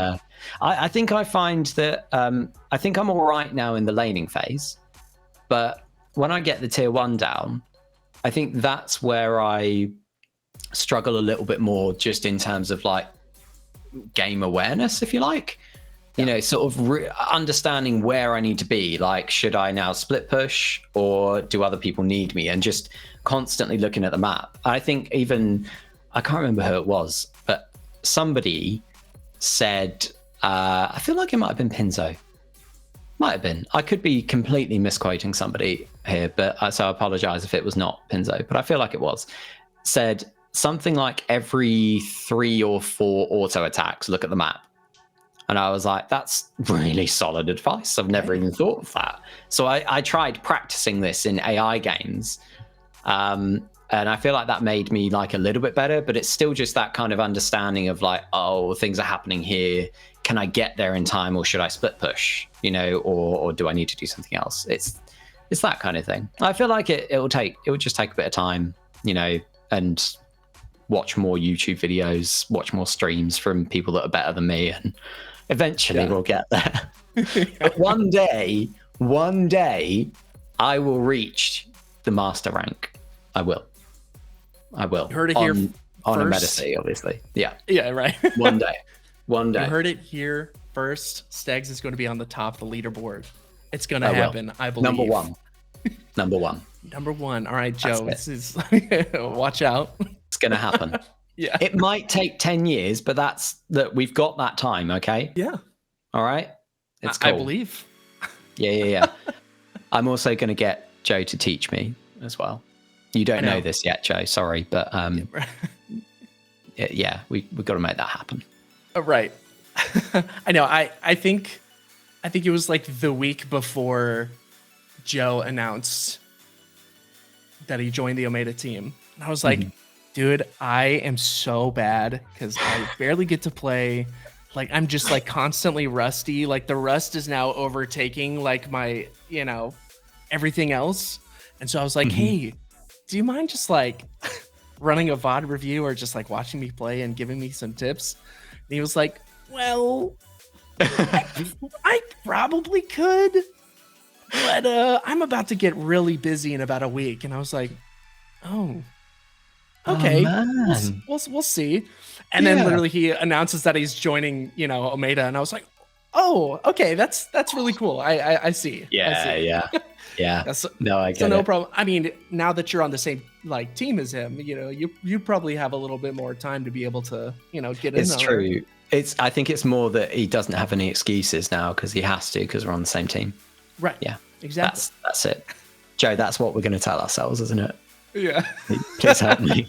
I think I find that I think I'm all right now in the laning phase, but when I get the tier 1 down, I think that's where I struggle a little bit more, just in terms of like game awareness, if you like. Sort of understanding where I need to be. Like, should I now split push, or do other people need me? And just constantly looking at the map. I think I can't remember who it was, but somebody said, I feel like it might have been Pinzo. Might have been. I could be completely misquoting somebody here, but so I apologize if it was not Pinzo, but I feel like it was. Said something like every 3 or 4 auto attacks, look at the map. And I was like, that's really solid advice. I've never even thought of that. So I tried practicing this in AI games. And I feel like that made me like a little bit better, but it's still just that kind of understanding of like, oh, things are happening here. Can I get there in time, or should I split push, or do I need to do something else? It's that kind of thing. I feel like it will just take a bit of time, and watch more YouTube videos, watch more streams from people that are better than me, and eventually we'll get there. But one day, I will reach the master rank. I will. You heard it here on Omeda Studio, obviously. Yeah. Yeah, right. One day. You heard it here first. Steggs is going to be on the top of the leaderboard. It's going to happen, I believe. Number one. Number one. All right, Joe. This is watch out. It's going to happen. Yeah. It might take 10 years, but we've got that time, okay? Yeah. All right? It's cool. I believe. Yeah. I'm also going to get Joe to teach me as well. You don't know this yet, Joe. Sorry, but yeah, we've got to make that happen. Right. I know. I think it was like the week before Joe announced that he joined the Omeda team. And I was like, dude, I am so bad because I barely get to play. Like, I'm just like constantly rusty. Like, the rust is now overtaking like my, everything else. And so I was like, hey, do you mind just like running a VOD review, or just like watching me play and giving me some tips? And he was like, well, I probably could, but I'm about to get really busy in about a week. And I was like, oh, okay, we'll see. And then literally he announces that he's joining, Omeda, and I was like, oh, okay, that's really cool. I see. Yeah. No, I get it. No problem. I mean, now that you're on the same like team as him, you probably have a little bit more time to be able to, get in. It's true. I think it's more that he doesn't have any excuses now because he has to, because we're on the same team. Right. Yeah. Exactly. That's it. Joe, that's what we're going to tell ourselves, isn't it? Yeah. Please help me.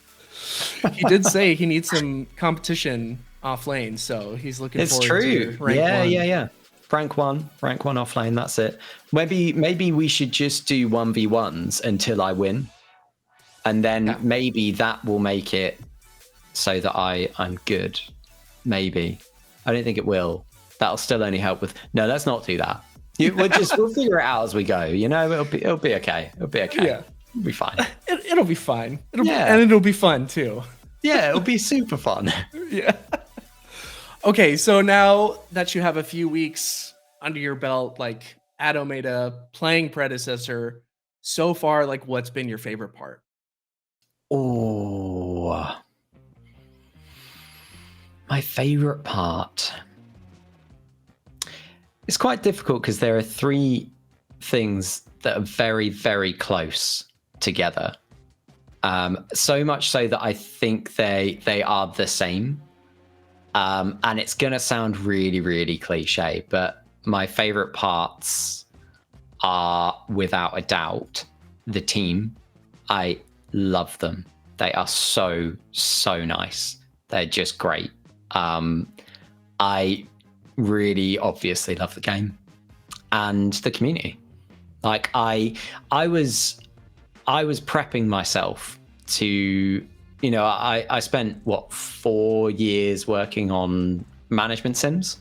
He did say he needs some competition off lane, so he's looking forward to rank 1. Yeah. Rank one off lane, that's it. Maybe we should just do 1v1s until I win. And then maybe that will make it so that I'm good. Maybe. I don't think it will. That'll still only help with... No, let's not do that. We'll figure it out as we go. It'll be okay. It'll be okay. Yeah. It'll be fine. It'll be fine. It'll be fun too. Yeah, it'll be super fun. Yeah. Okay, so now that you have a few weeks under your belt, like at Omeda, playing Predecessor, so far, like what's been your favorite part? Oh, my favorite part. It's quite difficult because there are 3 things that are very, very close together. So much so that I think they are the same. And it's going to sound really, really cliche, but my favorite parts are, without a doubt, the team. I love them. They are so nice. They're just great. I really obviously love the game and the community. Like I was prepping myself to, you know, I spent 4 years working on management sims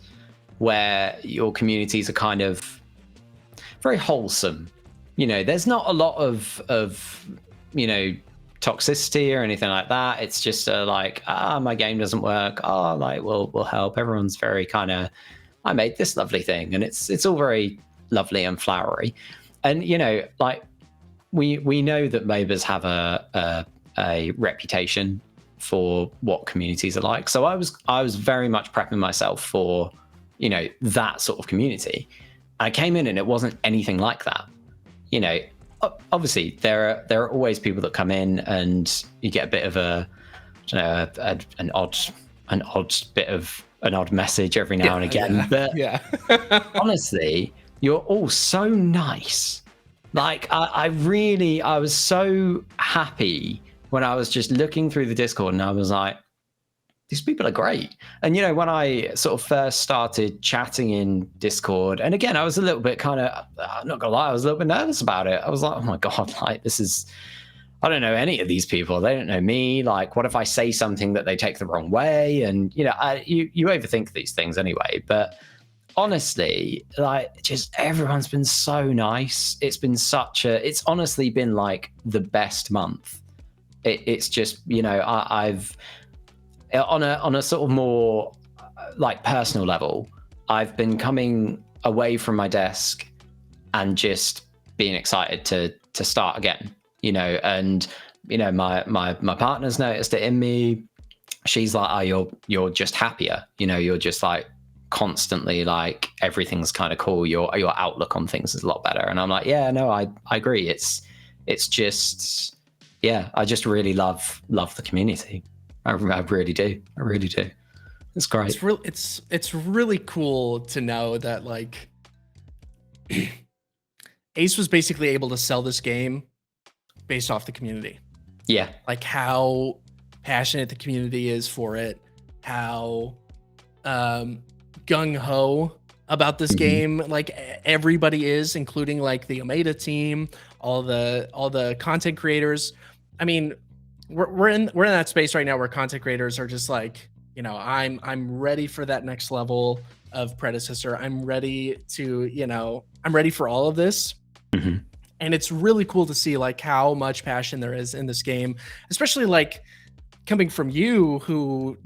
where your communities are kind of very wholesome. You know, there's not a lot of you know, toxicity or anything like that. It's just like, my game doesn't work. Oh, like we'll help. Everyone's very kind of, I made this lovely thing, and it's all very lovely and flowery. And you know, like we know that MOBAs have a reputation for what communities are like. So I was very much prepping myself for, you know, that sort of community. I came in and it wasn't anything like that. You know, obviously there are always people that come in and you get a bit of an odd message every now and again. Yeah. But honestly, you're all so nice. Like I was so happy when I was just looking through the Discord and I was like, these people are great. And, you know, when I sort of first started chatting in Discord, and again, I was a little bit kind of, I'm not gonna lie, I was a little bit nervous about it. I was like, oh my God, like I don't know any of these people. They don't know me. Like, what if I say something that they take the wrong way? And, you know, you overthink these things anyway. But honestly, like, just everyone's been so nice. It's been it's honestly been like the best month. It's just, you know, I've, on a sort of more like personal level, I've been coming away from my desk and just being excited to start again, you know. And you know, my partner's noticed it in me. She's like, oh, you're just happier, you know, you're just like constantly like everything's kind of cool, your outlook on things is a lot better. And I'm like, yeah, no, I agree. It's just, yeah, I just really love the community. I really do. It's great. It's really cool to know that like Ace was basically able to sell this game based off the community. Yeah. Like how passionate the community is for it, how gung-ho about this game like everybody is, including like the Omeda team, all the content creators. I mean, we're in that space right now where content creators are just like, you know, I'm ready for that next level of Predecessor. I'm ready to, you know, I'm ready for all of this. And it's really cool to see like how much passion there is in this game, especially like coming from you who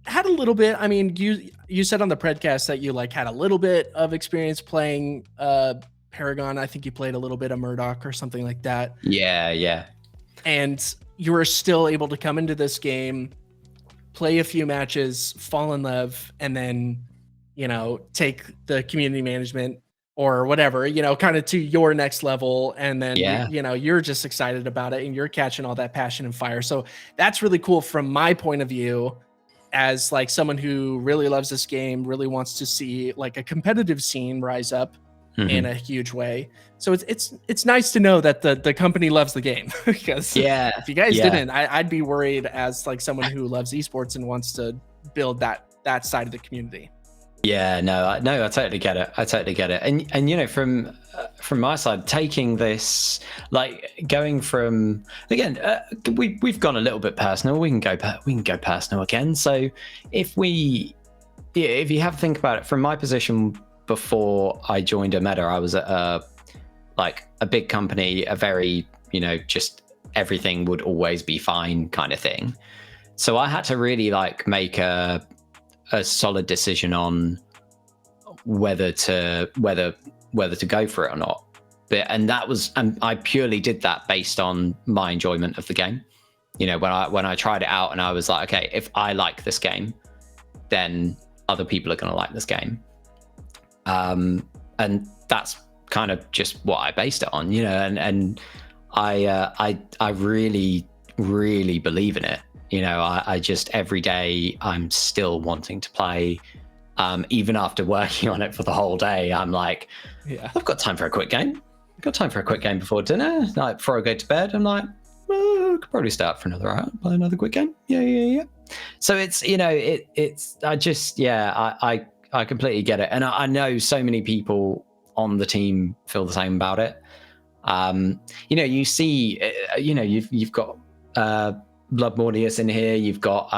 had a little bit. I mean, you said on the Predcast that you like had a little bit of experience playing Paragon. I think you played a little bit of Murdoch or something like that. Yeah. And you were still able to come into this game, play a few matches, fall in love, and then, you know, take the community management or whatever, you know, kind of to your next level. And then, you know, you're just excited about it and you're catching all that passion and fire. So that's really cool from my point of view as like someone who really loves this game, really wants to see like a competitive scene rise up in a huge way. So it's nice to know that the company loves the game because if you guys didn't, I'd be worried as like someone who loves esports and wants to build that side of the community. Yeah, no, I totally get it. And you know, from my side, taking this, like going from, again, we've gone a little bit personal. We can go personal again. So if you have to think about it from my position before I joined Omeda, I was at a big company, a very, you know, just everything would always be fine kind of thing. So I had to really like make a solid decision on whether to go for it or not. And I purely did that based on my enjoyment of the game. You know, when I tried it out and I was like, okay, if I like this game, then other people are going to like this game. And that's kind of just what I based it on, you know, and I really, really believe in it. You know, I just every day I'm still wanting to play. Even after working on it for the whole day, I'm like, I've got time for a quick game. I've got time for a quick game before dinner. Like before I go to bed, I'm like, could probably stay up for another hour, play another quick game. Yeah. So it's, I completely get it. And I know so many people on the team feel the same about it. You see, you've got Blood Mordius in here. You've got,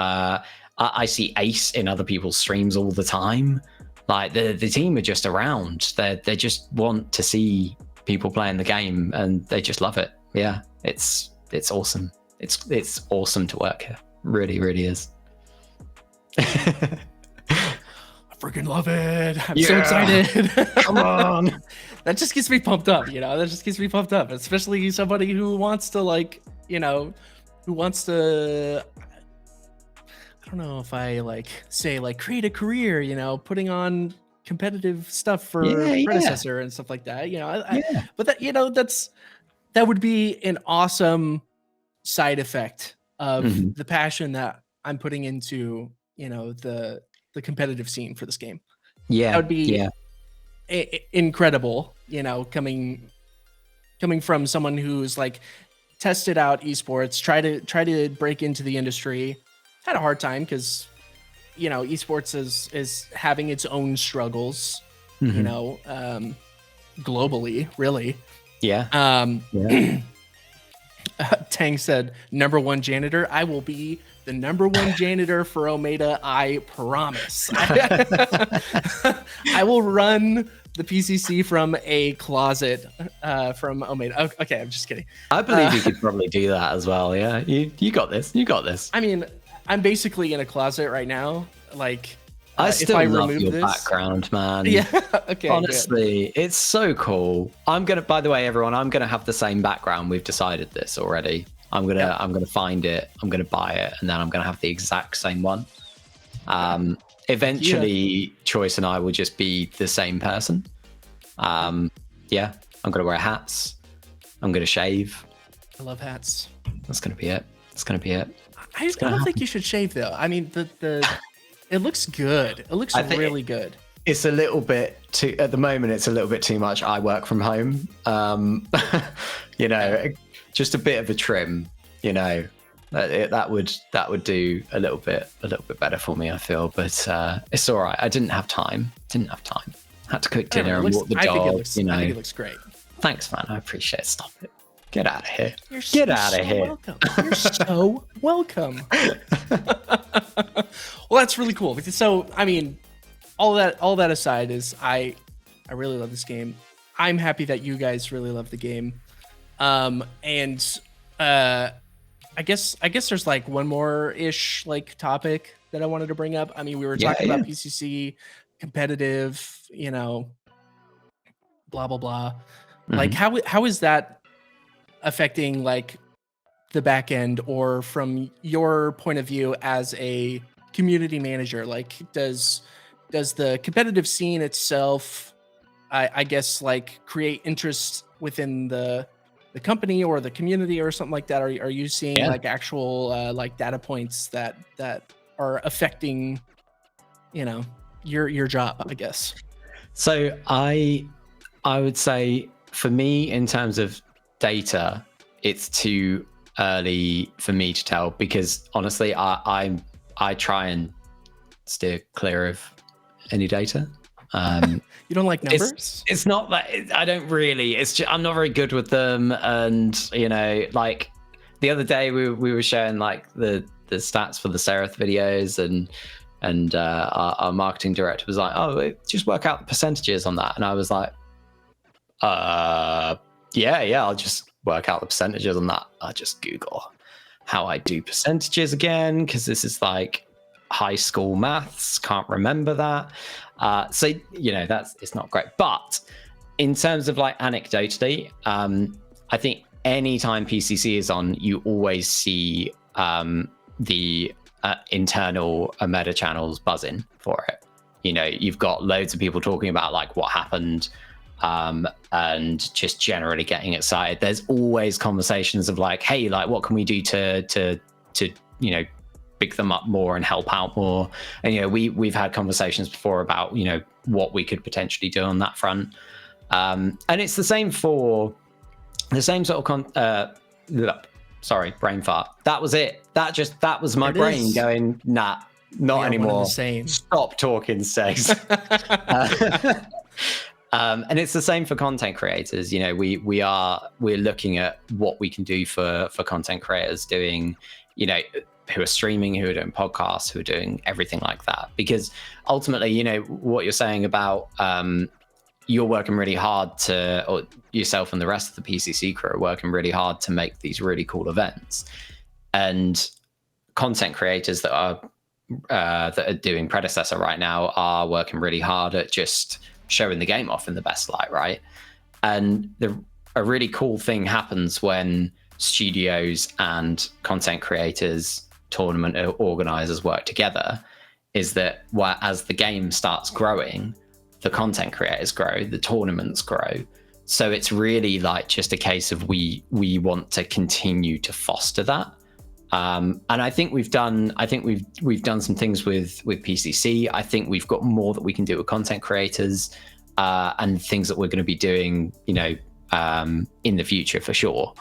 I see Ace in other people's streams all the time. Like the team are just around. They just want to see people playing the game, and they just love it. Yeah, it's awesome. It's awesome to work here. Really, really is. I freaking love it. I'm so excited. Come on. That just gets me pumped up, that just gets me pumped up, especially somebody who wants to I don't know if I say create a career, putting on competitive stuff for Predecessor and stuff like that, but that would be an awesome side effect of the passion that I'm putting into, the competitive scene for this game. Yeah. That would be incredible, coming from someone who's tested out esports, try to break into the industry, had a hard time because esports is having its own struggles, globally, really. Tang said, #1 janitor. I will be the #1 janitor for Omeda, I promise. I will run the PCC from a closet from Omeda. Okay, I'm just kidding. I believe you could probably do that as well. Yeah, you got this. You got this. I mean, I'm basically in a closet right now. I still love your background, man. Yeah. Okay. Honestly, it's so cool. By the way, everyone, I'm gonna have the same background. We've decided this already. I'm gonna find it. I'm gonna buy it, and then I'm gonna have the exact same one. Eventually, Choice and I will just be the same person. I'm gonna wear hats. I'm gonna shave. I love hats. That's gonna be it. I don't think you should shave though. I mean, it looks good. It looks really good. It's a little bit too, at the moment, it's a little bit too much. I work from home. Just a bit of a trim, that would do a little bit better for me, I feel, but it's all right. I didn't have time. Had to cook dinner and walk the dog. I think it looks great. Thanks, man. I appreciate it. Stop it. Get out of here. Get out of here. Welcome. You're so welcome. Well, that's really cool. So, I mean, all that aside is I really love this game. I'm happy that you guys really love the game. I guess there's one more ish topic that I wanted to bring up. I mean, we were talking about PCC, competitive, blah blah blah. How is that affecting the back end, or from your point of view as a community manager? Does the competitive scene itself, I guess, create interest within the company or the community or something like that? Are you seeing actual data points that are affecting your job, I guess? So I would say, for me, in terms of data, it's too early for me to tell, because honestly, I try and steer clear of any data. You don't like numbers? It's not that I don't really. It's just, I'm not very good with them, and the other day we were sharing the stats for the Seraph videos, and our marketing director was like, "Oh, just work out the percentages on that," and I was like, yeah, I'll just work out the percentages on that. I'll just Google how I do percentages again, because this is high school maths. Can't remember that. So it's not great. But in terms of anecdotally, I think anytime PCC is on, you always see the internal Omeda channels buzzing for it. You've got loads of people talking about what happened, and just generally getting excited. There's always conversations of hey, what can we do to big them up more and help out more? And we've had conversations before about what we could potentially do on that front. And it's the same for the same sort of Sorry, brain fart. That was it. That was my brain going, nah, not anymore. Stop talking, Steggs. And it's the same for content creators. You know, we're looking at what we can do for content creators doing, you know, who are streaming, who are doing podcasts, who are doing everything like that. Because ultimately, you know, what you're saying about you're working really hard or yourself and the rest of the PCC crew are working really hard to make these really cool events. And content creators that are doing Predecessor right now are working really hard at just showing the game off in the best light, right? And a really cool thing happens when studios and content creators, tournament organizers work together, is that as the game starts growing, the content creators grow, the tournaments grow. So it's really like just a case of we want to continue to foster that. And I think we've done some things with PCC. I think we've got more that we can do with content creators and things that we're going to be doing, you know, in the future for sure.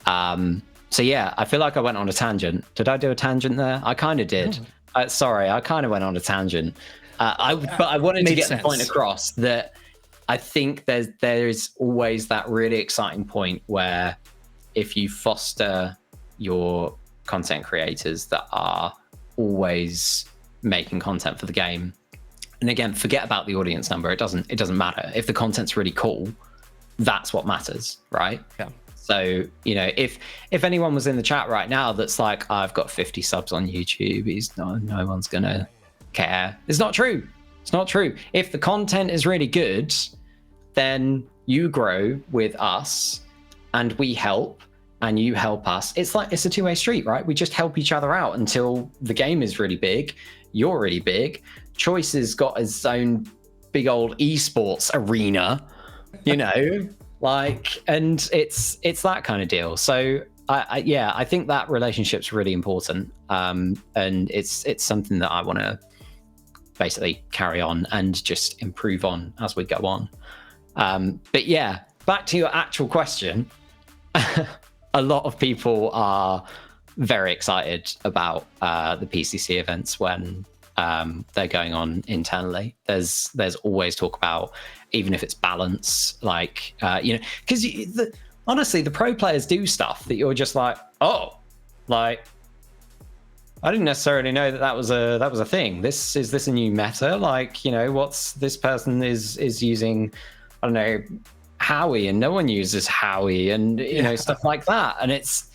So yeah, I feel like I went on a tangent. Did I do a tangent there? I kind of did. Sorry, I kind of went on a tangent. But I wanted to get the point across that I think there is always that really exciting point where if you foster your content creators that are always making content for the game, and again, forget about the audience number. It doesn't matter. If the content's really cool, that's what matters, right? Yeah. So, you know, if anyone was in the chat right now that's like, I've got 50 subs on YouTube, no one's gonna care. It's not true. It's not true. If the content is really good, then you grow with us and we help and you help us. It's a two-way street, right? We just help each other out until the game is really big. You're really big. Choice has got its own big old esports arena, you know, like, and it's that kind of deal. So I think that relationship's really important. And it's something that I want to basically carry on and just improve on as we go on. But yeah, back to your actual question. A lot of people are very excited about the PCC events when they're going on internally. There's always talk about, even if it's balance, like, you know, because honestly, the pro players do stuff that you're just like, oh, like, I didn't necessarily know that was a thing. Is this a new meta? Like, you know, what's this person is using, I don't know, Howie, and no one uses Howie, and you know, stuff like that. And it's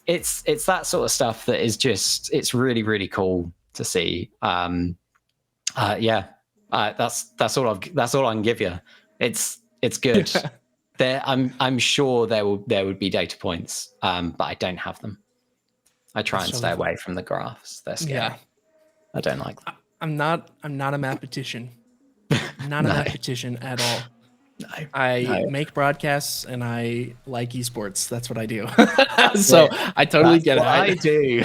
that sort of stuff that is just, it's really, really cool to see. That's all I can give you. It's good. I'm sure there would be data points, but I don't have them. I try and stay away from the graphs. They're scary. Yeah. I don't like them. I'm not a mathematician. Not a mathematician at all. No. I make broadcasts and I like esports. That's what I do. So I totally get it. I do.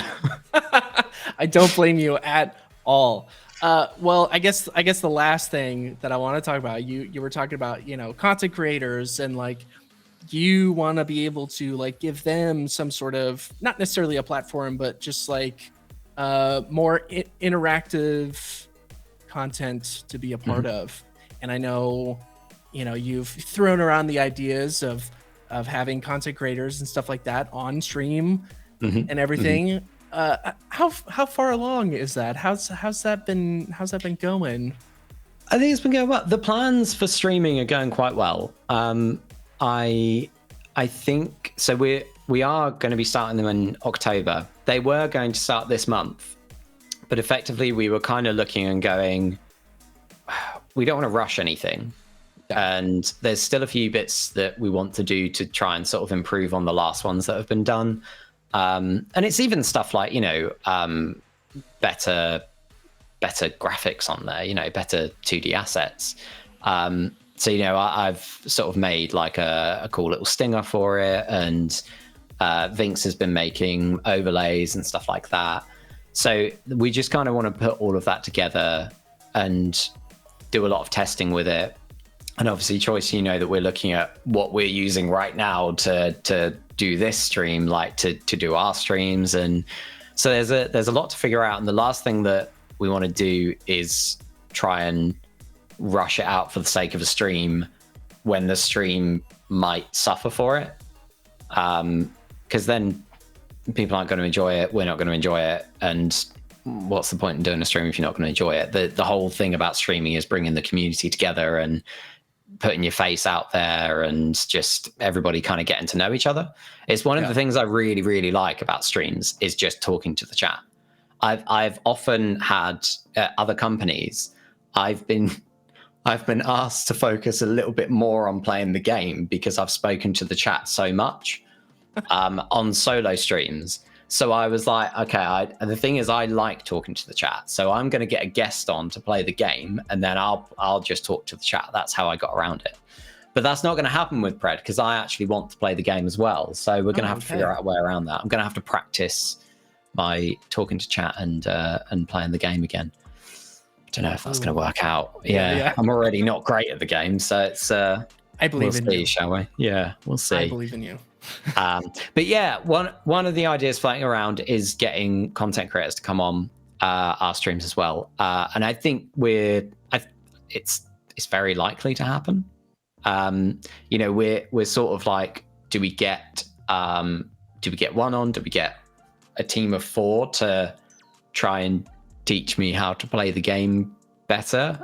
I don't blame you at all. Well, I guess the last thing that I want to talk about, you were talking about, you know, content creators, and like, you want to be able to like give them some sort of, not necessarily a platform, but just like more interactive content to be a part of. And I know, you know, you've thrown around the ideas of having content creators and stuff like that on stream and everything. How far along is that? How's that been going? I think it's been going well. The plans for streaming are going quite well. I think so. We are going to be starting them in October. They were going to start this month, but effectively we were kind of looking and going, we don't want to rush anything. And there's still a few bits that we want to do to try and sort of improve on the last ones that have been done. And it's even stuff like, you know, better graphics on there, you know, better 2D assets. So, you know, I've sort of made like a cool little stinger for it, and Vinx has been making overlays and stuff like that. So we just kind of want to put all of that together and do a lot of testing with it. And obviously, Choice, you know that we're looking at what we're using right now to do this stream, like to do our streams. And so there's a lot to figure out. And the last thing that we want to do is try and rush it out for the sake of a stream when the stream might suffer for it. Because then people aren't going to enjoy it, we're not going to enjoy it, and what's the point in doing a stream if you're not going to enjoy it? The whole thing about streaming is bringing the community together and putting your face out there and just everybody kind of getting to know each other. It's one of the things I really, really like about streams is just talking to the chat. I've often had at other companies, I've been asked to focus a little bit more on playing the game because I've spoken to the chat so much on solo streams. So I was like, okay, the thing is I like talking to the chat. So I'm going to get a guest on to play the game, and then I'll just talk to the chat. That's how I got around it. But that's not going to happen with Pred because I actually want to play the game as well. So we're going to have to figure out a way around that. I'm going to have to practice my talking to chat and playing the game again. I don't know if that's going to work out. Yeah, I'm already not great at the game, so it's. I believe in you, shall we? Yeah, we'll see. I believe in you. But yeah, one of the ideas floating around is getting content creators to come on our streams as well, and I think it's very likely to happen. You know, we're sort of like, do we get one on? Do we get a team of 4 to try and teach me how to play the game better?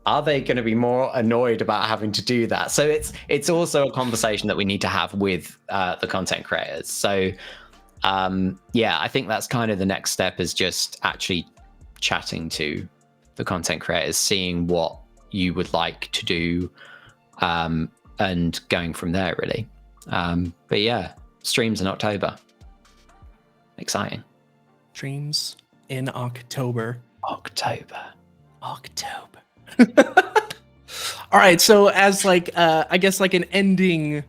Are they going to be more annoyed about having to do that? So it's also a conversation that we need to have with the content creators. So yeah, I think that's kind of the next step, is just actually chatting to the content creators, seeing what you would like to do, and going from there, really. But yeah, streams in October. Exciting. Streams in October. October. All right, so as like I guess like an ending,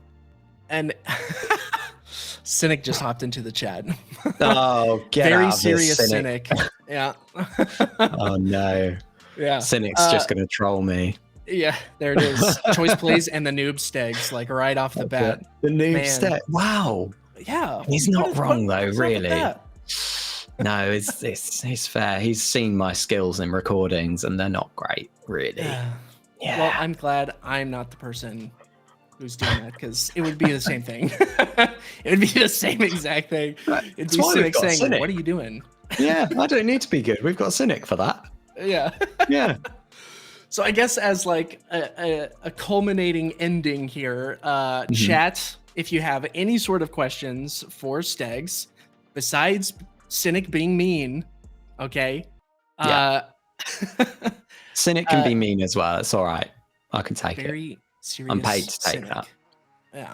and Cynic just hopped into the chat. Oh, get very out of serious this, Cynic. Yeah. Oh no. Yeah. Cynic's just gonna troll me. Yeah, there it is. Choice plays and the noob Steggs, like right off the bat. The noob Stegg. Wow. Yeah. He's not wrong though, really. No, it's fair. He's seen my skills in recordings and they're not great, really. Yeah. Well, I'm glad I'm not the person who's doing that, because it would be the same thing. It would be the same exact thing. It'd be Cynic saying, Cynic. What are you doing? Yeah, I don't need to be good. We've got Cynic for that. Yeah. Yeah. So I guess as like a culminating ending here, chat, if you have any sort of questions for Steggs, besides Cynic being mean, okay? Cynic can be mean as well. It's all right. I can take it. Very serious. I'm paid to take Cynic. that. Yeah.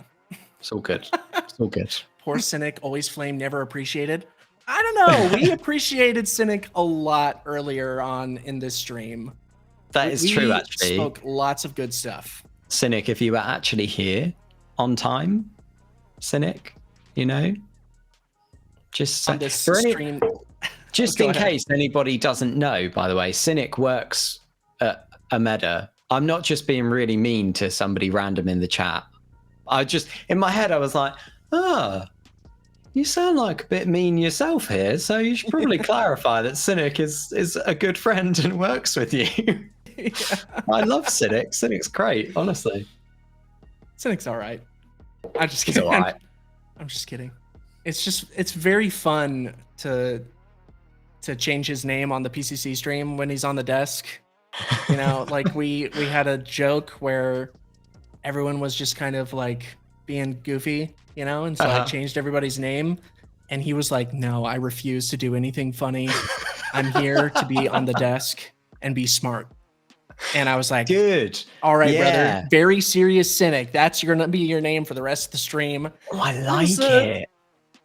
It's all good. It's all good. Poor Cynic, always flame, never appreciated. I don't know. We appreciated Cynic a lot earlier on in this stream. That is true, actually. We spoke lots of good stuff. Cynic, if you were actually here on time, Cynic, you know, just on this stream. Just in case anybody doesn't know, by the way, Cynic works at Omeda. I'm not just being really mean to somebody random in the chat. In my head, I was like, you sound like a bit mean yourself here, so you should probably clarify that Cynic is a good friend and works with you. Yeah. I love Cynic. Cynic's great, honestly. Cynic's all right. I'm just kidding. All right. I'm just kidding. It's very fun to change his name on the PCC stream when he's on the desk. You know, like we had a joke where everyone was just kind of like being goofy, you know, and so I changed everybody's name, and he was like, "No, I refuse to do anything funny. I'm here to be on the desk and be smart." And I was like, "Good, all right, brother. Very serious Cynic. That's gonna be your name for the rest of the stream." Oh, I like it.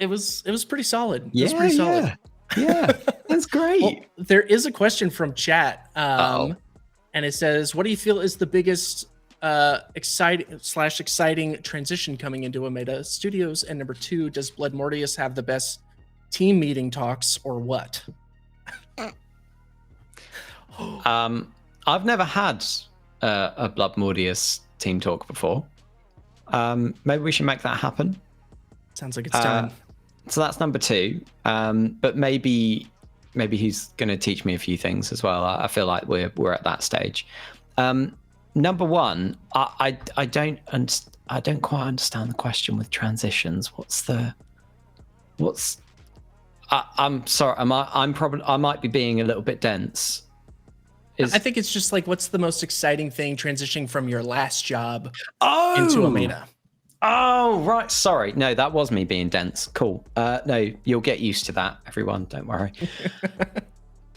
It was pretty solid. Yeah, it was pretty solid. Yeah, that's great. Well, there is a question from chat, and it says, "What do you feel is the biggest exciting transition coming into Omeda Studios? And number 2, does Blood Mortius have the best team meeting talks, or what?" I've never had a Blood Mortius team talk before. Maybe we should make that happen. Sounds like it's time. So that's number 2. But maybe he's going to teach me a few things as well. I feel like we're at that stage. Number 1, I don't quite understand the question with transitions. I'm sorry. I might be being a little bit dense. I think it's just like, what's the most exciting thing transitioning from your last job into Omeda? Oh, right. Sorry. No, that was me being dense. Cool. No, you'll get used to that, everyone. Don't worry.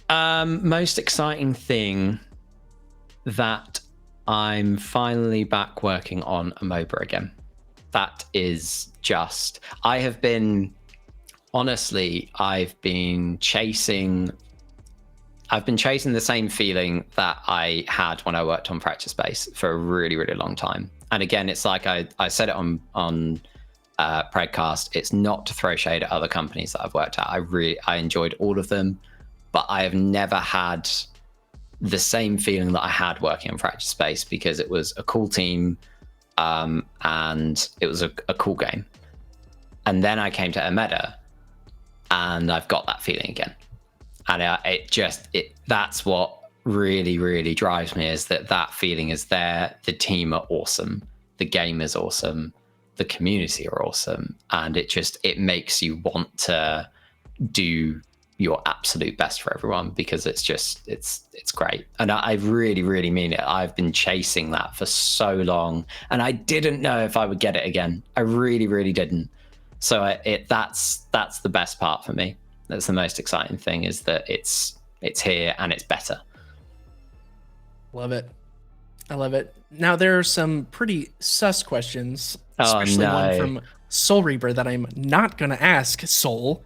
Most exciting thing that I'm finally back working on Omeda again. That is just, I've been chasing the same feeling that I had when I worked on Practice Space for a really, really long time. And again, it's like I said it on Predcast. It's not to throw shade at other companies that I've worked at. I enjoyed all of them, but I have never had the same feeling that I had working on Practice Space, because it was a cool team, and it was a cool game. And then I came to Omeda, and I've got that feeling again. And that's what really, really drives me, is that feeling is there. The team are awesome. The game is awesome. The community are awesome. And it makes you want to do your absolute best for everyone, because it's great. And I really, really mean it. I've been chasing that for so long, and I didn't know if I would get it again. I really, really didn't. So that's the best part for me. That's the most exciting thing, is that it's here and it's better. Love it. I love it. Now, there are some pretty sus questions, especially one from Soul Reaper that I'm not going to ask. Soul,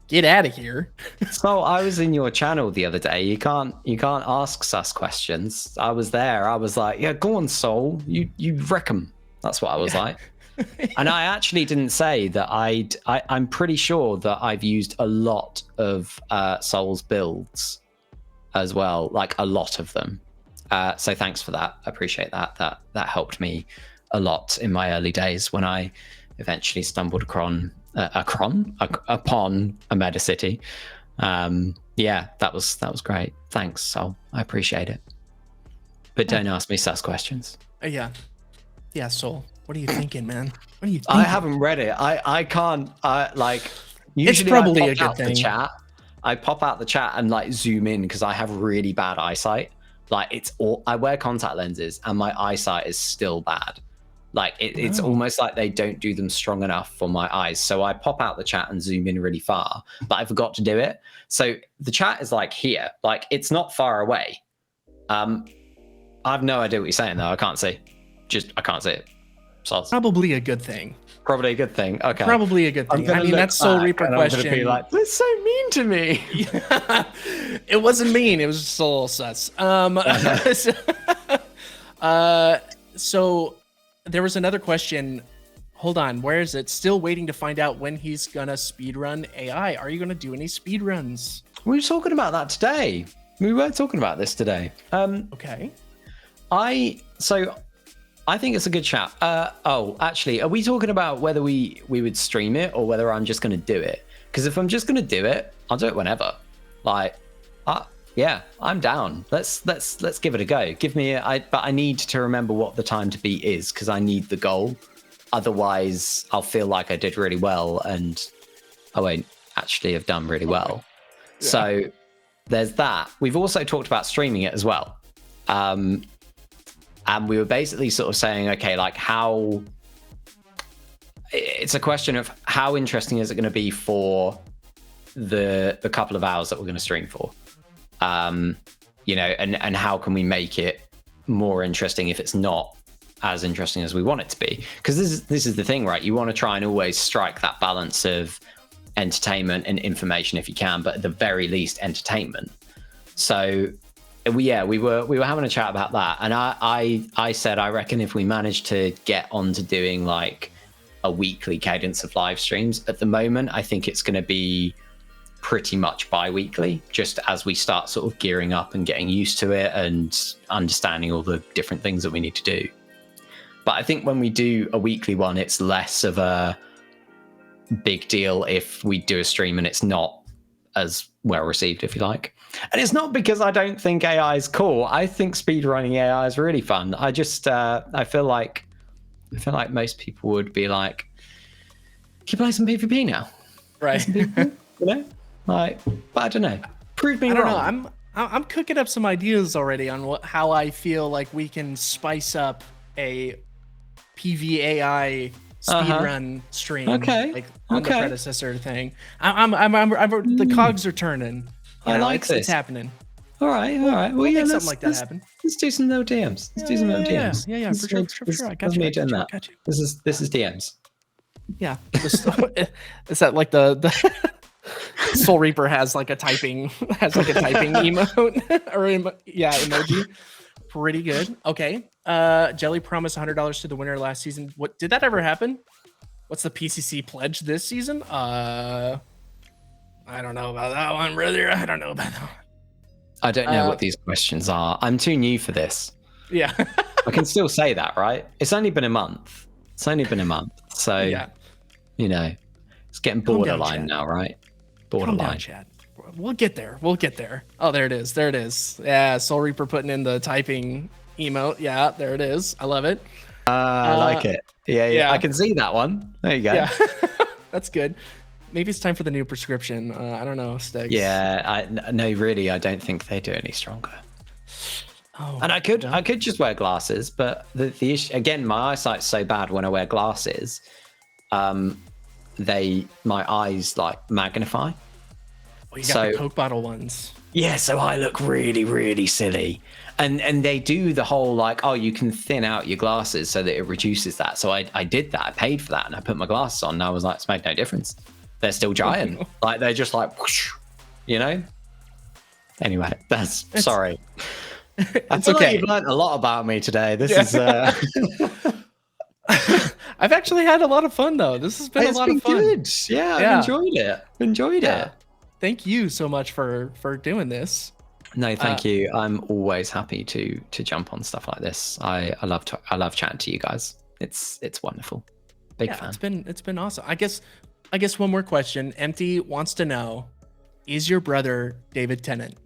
get out of here. So I was in your channel the other day. You can't ask sus questions. I was there. I was like, yeah, go on, Soul. You wreck 'em. That's what I was like. And I actually didn't say that I'm pretty sure that I've used a lot of Soul's builds as well, like a lot of them. So thanks for that. I appreciate that. That helped me a lot in my early days when I eventually stumbled upon Omeda City. Yeah, that was great. Thanks, Soul. I appreciate it. But don't ask me sus questions. Yeah, Soul. What are you thinking, man? What are you thinking? I haven't read it. I can't. Usually it's probably a good thing. I pop out the chat and like zoom in, because I have really bad eyesight. Like I wear contact lenses and my eyesight is still bad. Like it's almost like they don't do them strong enough for my eyes. So I pop out the chat and zoom in really far, but I forgot to do it. So the chat is like here, like it's not far away. I have no idea what you're saying though. I can't see. I can't see it. So probably a good thing. Probably a good thing. Okay. Probably a good thing. I mean, that's Soul Reaper question. I'm gonna be like, that's so mean to me. It wasn't mean. It was just a little sus. So there was another question. Hold on. Where is it? Still waiting to find out when he's gonna speedrun AI. Are you gonna do any speedruns? We were talking about that today. We were talking about this today. Okay. I think it's a good chat. Actually, are we talking about whether we would stream it or whether I'm just going to do it? Because if I'm just going to do it, I'll do it whenever. Like, yeah, I'm down. Let's give it a go. But I need to remember what the time to beat is, because I need the goal. Otherwise, I'll feel like I did really well and I won't actually have done really well. Yeah. So there's that. We've also talked about streaming it as well. And we were basically sort of saying, okay, like it's a question of how interesting is it going to be for the couple of hours that we're going to stream for, and how can we make it more interesting if it's not as interesting as we want it to be? Because this is the thing, right? You want to try and always strike that balance of entertainment and information if you can, but at the very least entertainment. So we were having a chat about that, and I said I reckon if we managed to get on to doing like a weekly cadence of live streams, at the moment I think it's going to be pretty much bi-weekly, just as we start sort of gearing up and getting used to it and understanding all the different things that we need to do. But I think when we do a weekly one, it's less of a big deal if we do a stream and it's not as well received, if you like. And it's not because I don't think AI is cool. I think speedrunning AI is really fun. I just I feel like most people would be like, "Can you play some PvP now?" Right. You know, like, but I don't know. Prove me wrong. I don't know. I'm cooking up some ideas already on how I feel like we can spice up a PvAI speedrun stream. Okay. Like on the predecessor thing. The cogs are turning. I like this. It's happening. All right. Well, yeah, make something like that happen. Let's do some little DMs. Let's do some little DMs. Yeah, for sure. I got you. This is DMs. Yeah. Is that like the Soul Reaper has like a typing emote or emoji? Pretty good. Okay. Jelly promised $100 to the winner last season. What did that ever happen? What's the PCC pledge this season? I don't know about that one, brother. I don't know about that one. I don't know what these questions are. I'm too new for this. Yeah. I can still say that, right? It's only been a month. So, yeah. You know, it's getting borderline now, right? Borderline. Calm down, Chad. We'll get there. Oh, there it is. Yeah, Soul Reaper putting in the typing emote. Yeah, there it is. I love it. I like it. Yeah. I can see that one. There you go. Yeah. That's good. Maybe it's time for the new prescription. I don't know, Steggs. Yeah, no, really, I don't think they do any stronger. Oh, and I could just wear glasses, but the issue, again, my eyesight's so bad when I wear glasses, my eyes like magnify. Well, you got the Coke bottle ones. Yeah, so I look really, really silly. And they do the whole like, oh, you can thin out your glasses so that it reduces that. So I did that. I paid for that, and I put my glasses on, and I was like, it's made no difference. They're still giant. Like they're just like, whoosh, you know. Anyway, sorry. I feel like you've learned a lot about me today. This is. I've actually had a lot of fun though. This has been a lot of fun. Good. Yeah, I've enjoyed it. Thank you so much for doing this. No, thank you. I'm always happy to jump on stuff like this. I love chatting to you guys. It's wonderful. Big fan. It's been awesome. I guess one more question. Empty wants to know, is your brother David Tennant?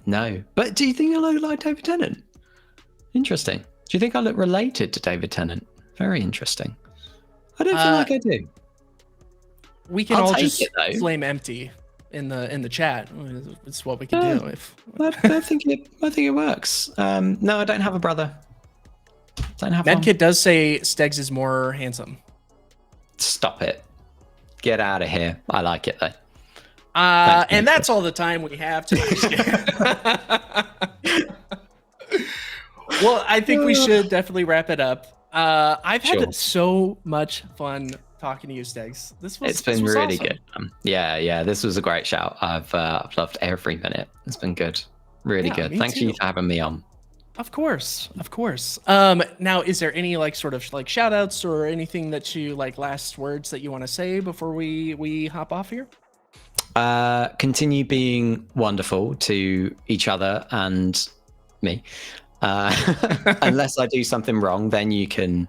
No. But do you think I look like David Tennant? Interesting. Do you think I look related to David Tennant? Very interesting. I don't feel like I do. We can all just flame Empty in the chat. It's what we can do. I think it works. No, I don't have a brother. Medkit does say Steggs is more handsome. Stop it. Get out of here. I like it though. And that's all the time we have tonight. Well, I think we should definitely wrap it up. I've had so much fun talking to you, Steggs. It's been really awesome. Good. Yeah. This was a great shout. I've loved every minute. It's been good. Really good. Thank you for having me on. Of course. Now, is there any sort of shout outs or anything that you last words that you want to say before we hop off here? Continue being wonderful to each other and me. Unless I do something wrong, then you can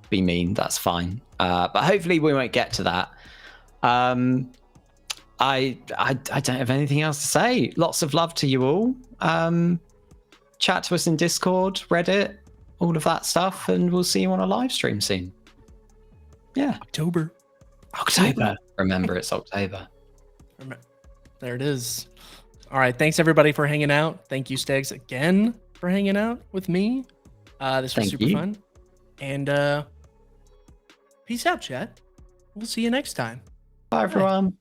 be mean. That's fine. But hopefully we won't get to that. I don't have anything else to say. Lots of love to you all. Chat to us in Discord, Reddit, all of that stuff, and we'll see you on a live stream soon. Yeah. October. Remember, it's October. There it is. All right. Thanks everybody for hanging out. Thank you, Steggs, again for hanging out with me. This was super fun. And peace out, chat. We'll see you next time. Bye everyone.